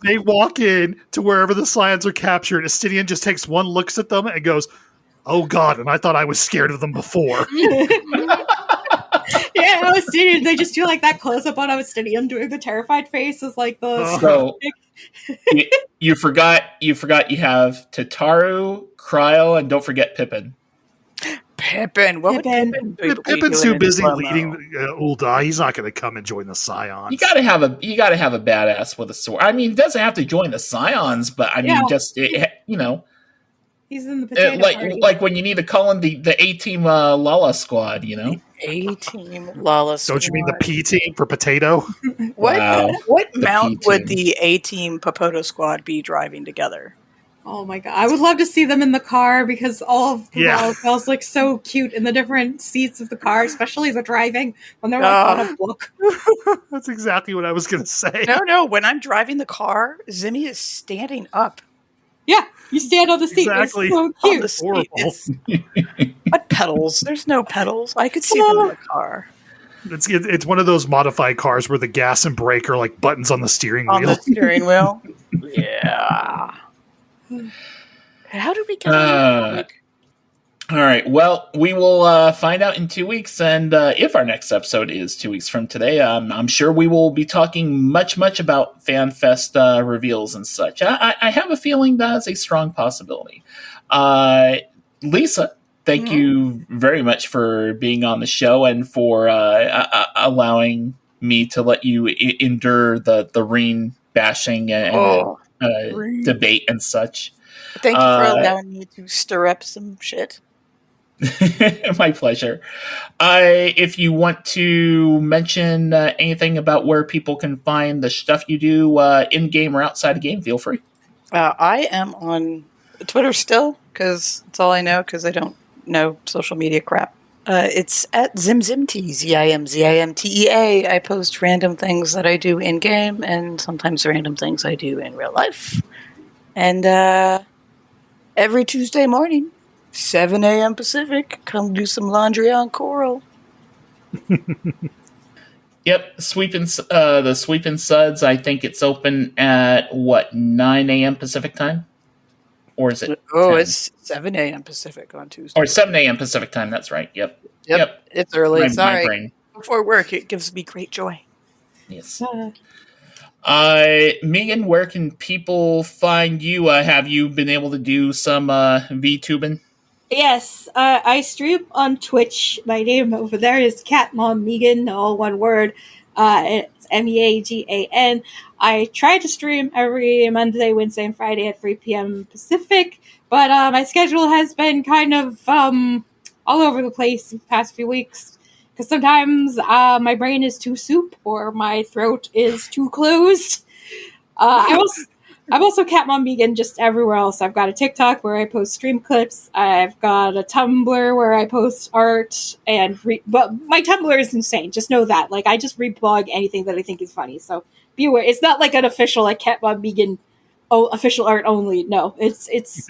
they walk in to wherever the scions are captured. Astidian just takes one, looks at them, and goes, "Oh God!" And I thought I was scared of them before. Yeah, Astidian, they just do like that close up on Astidian doing the terrified face is like the. So you forgot you have Tataru, Kryl, and don't forget Pippin. Pippin. What would Pippin be Pippin's too busy leading Ul'dah. He's not going to come and join the Scions. You got to have a badass with a sword. I mean, he doesn't have to join the Scions, but I mean, he's in the potato party. Like when you need to call in the A-Team Lala squad, you know? A-Team Lala squad. Don't you mean the P-Team for potato? What mount would the A-Team Papoto squad be driving together? Oh my god. I would love to see them in the car because all of the Lalafells look so cute in the different seats of the car, especially the driving when they're like on a book. That's exactly what I was going to say. No. When I'm driving the car, Zimmy is standing up. Yeah, you stand on the seat. Exactly. It's so cute. Horrible. What pedals? There's no pedals. I could see them in the car. It's one of those modified cars where the gas and brake are like buttons on the steering wheel. On the steering wheel? Yeah. How did we get all right. Well, we will find out in 2 weeks, and if our next episode is 2 weeks from today, I'm sure we will be talking much about FanFest reveals and such. I have a feeling that's a strong possibility. Lisa, thank you very much for being on the show and for allowing me to let you endure the Reen bashing and debate and such. Thank you for allowing me to stir up some shit. My pleasure. If you want to mention anything about where people can find the stuff you do in-game or outside of game, feel free. I am on Twitter still, because it's all I know, because I don't know social media crap. It's at ZimZimT, ZimZimTEA. I post random things that I do in-game, and sometimes random things I do in real life. And every Tuesday morning, 7 a.m. Pacific, come do some laundry on Coral. Yep, the Sweepin' Suds, I think it's open at, 9 a.m. Pacific time? Or is it 10? It's 7 a.m. Pacific on Tuesday. Or 7 a.m. Pacific time, that's right, yep. It's early, sorry. My brain. before work. It gives me great joy. Yes. Meagan, where can people find you? Have you been able to do some VTubing? Yes, I stream on Twitch. My name over there is Cat Mom Meagan, all one word. It's Meagan. I try to stream every Monday, Wednesday, and Friday at 3 p.m. Pacific, but my schedule has been kind of all over the place the past few weeks. Because sometimes my brain is too soup or my throat is too closed. I'm also Cat Mom Meagan just everywhere else. I've got a TikTok where I post stream clips. I've got a Tumblr where I post art but my Tumblr is insane. Just know that. Like, I just reblog anything that I think is funny. So be aware. It's not like an official like Cat Mom Meagan official art only. No, it's it's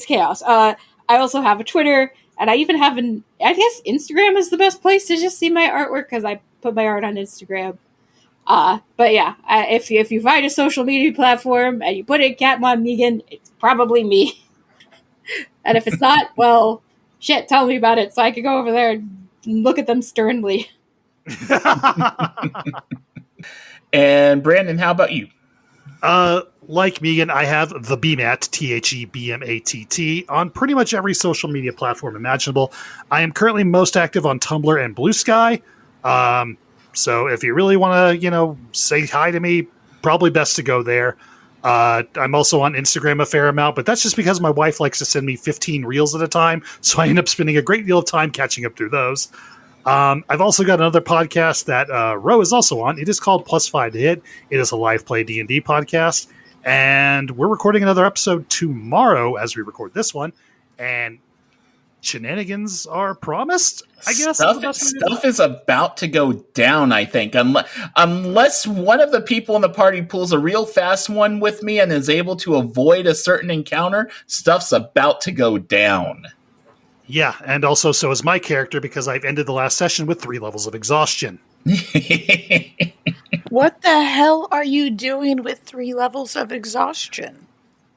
chaos. I also have a Twitter, and I even have I guess Instagram is the best place to just see my artwork because I put my art on Instagram. But yeah, if you find a social media platform and you put in Cat Mom Meagan, it's probably me. And if it's not, well, shit, tell me about it so I can go over there and look at them sternly. And Brandon, how about you? Like Meagan, I have the BMAT, THEBMATT, on pretty much every social media platform imaginable. I am currently most active on Tumblr and Blue Sky. So if you really want to, say hi to me, probably best to go there. I'm also on Instagram a fair amount, but that's just because my wife likes to send me 15 reels at a time, so I end up spending a great deal of time catching up through those. I've also got another podcast that Ro is also on. It is called Plus 5 to Hit. It is a live play D&D podcast, and we're recording another episode tomorrow as we record this one, and shenanigans are promised, I guess. Stuff is about to go down, I think. Unless one of the people in the party pulls a real fast one with me and is able to avoid a certain encounter, stuff's about to go down. Yeah, and also so is my character because I've ended the last session with 3 levels of exhaustion. What the hell are you doing with 3 levels of exhaustion?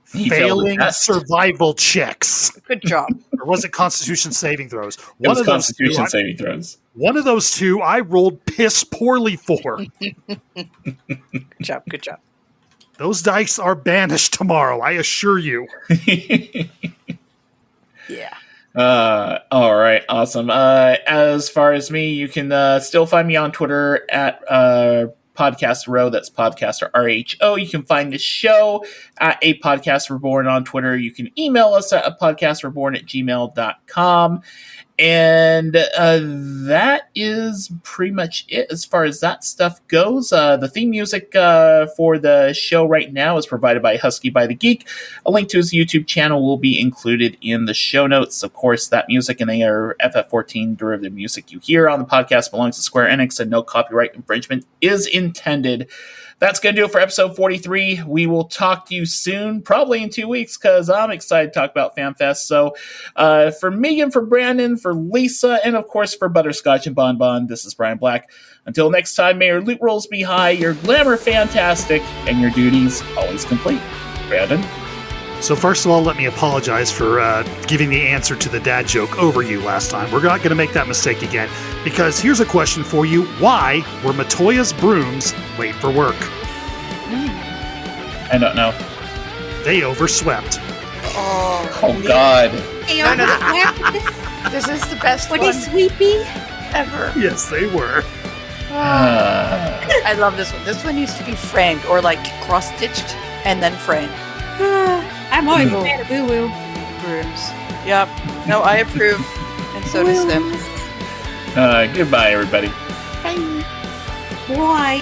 Failing survival checks. Good job. Or was it Constitution saving throws? It was Constitution saving throws. One of those 2 I rolled piss poorly for. Good job. Those dice are banished tomorrow, I assure you. Yeah. All right, awesome. As far as me, you can still find me on Twitter at Podcast Row. That's Podcaster RHO. You can find the show at A Podcast Reborn on Twitter. You can email us at podcastreborn@gmail.com. And that is pretty much it as far as that stuff goes. The theme music for the show right now is provided by Husky by the Geek. A link to his YouTube channel will be included in the show notes. Of course, that music and any other FF14 derivative music you hear on the podcast belongs to Square Enix, and no copyright infringement is intended. That's going to do it for episode 43. We will talk to you soon, probably in 2 weeks, because I'm excited to talk about FanFest. So for Meagan, for Brandon, for Lisa, and of course for Butterscotch and Bonbon, this is Brian Black. Until next time, may your loot rolls be high, your glamour fantastic, and your duties always complete. Brandon? So first of all, let me apologize for giving the answer to the dad joke over you last time. We're not going to make that mistake again, because here's a question for you. Why were Matoya's brooms late for work? I don't know. They overswept. Oh God. This is the best What one is sleepy? ever. Yes, they were. I love this one. This one needs to be framed or like cross-stitched and then framed. I'm always a fan of boo-boo. Brooms. Yep. No, I approve. And so does them. Goodbye, everybody. Bye. Why?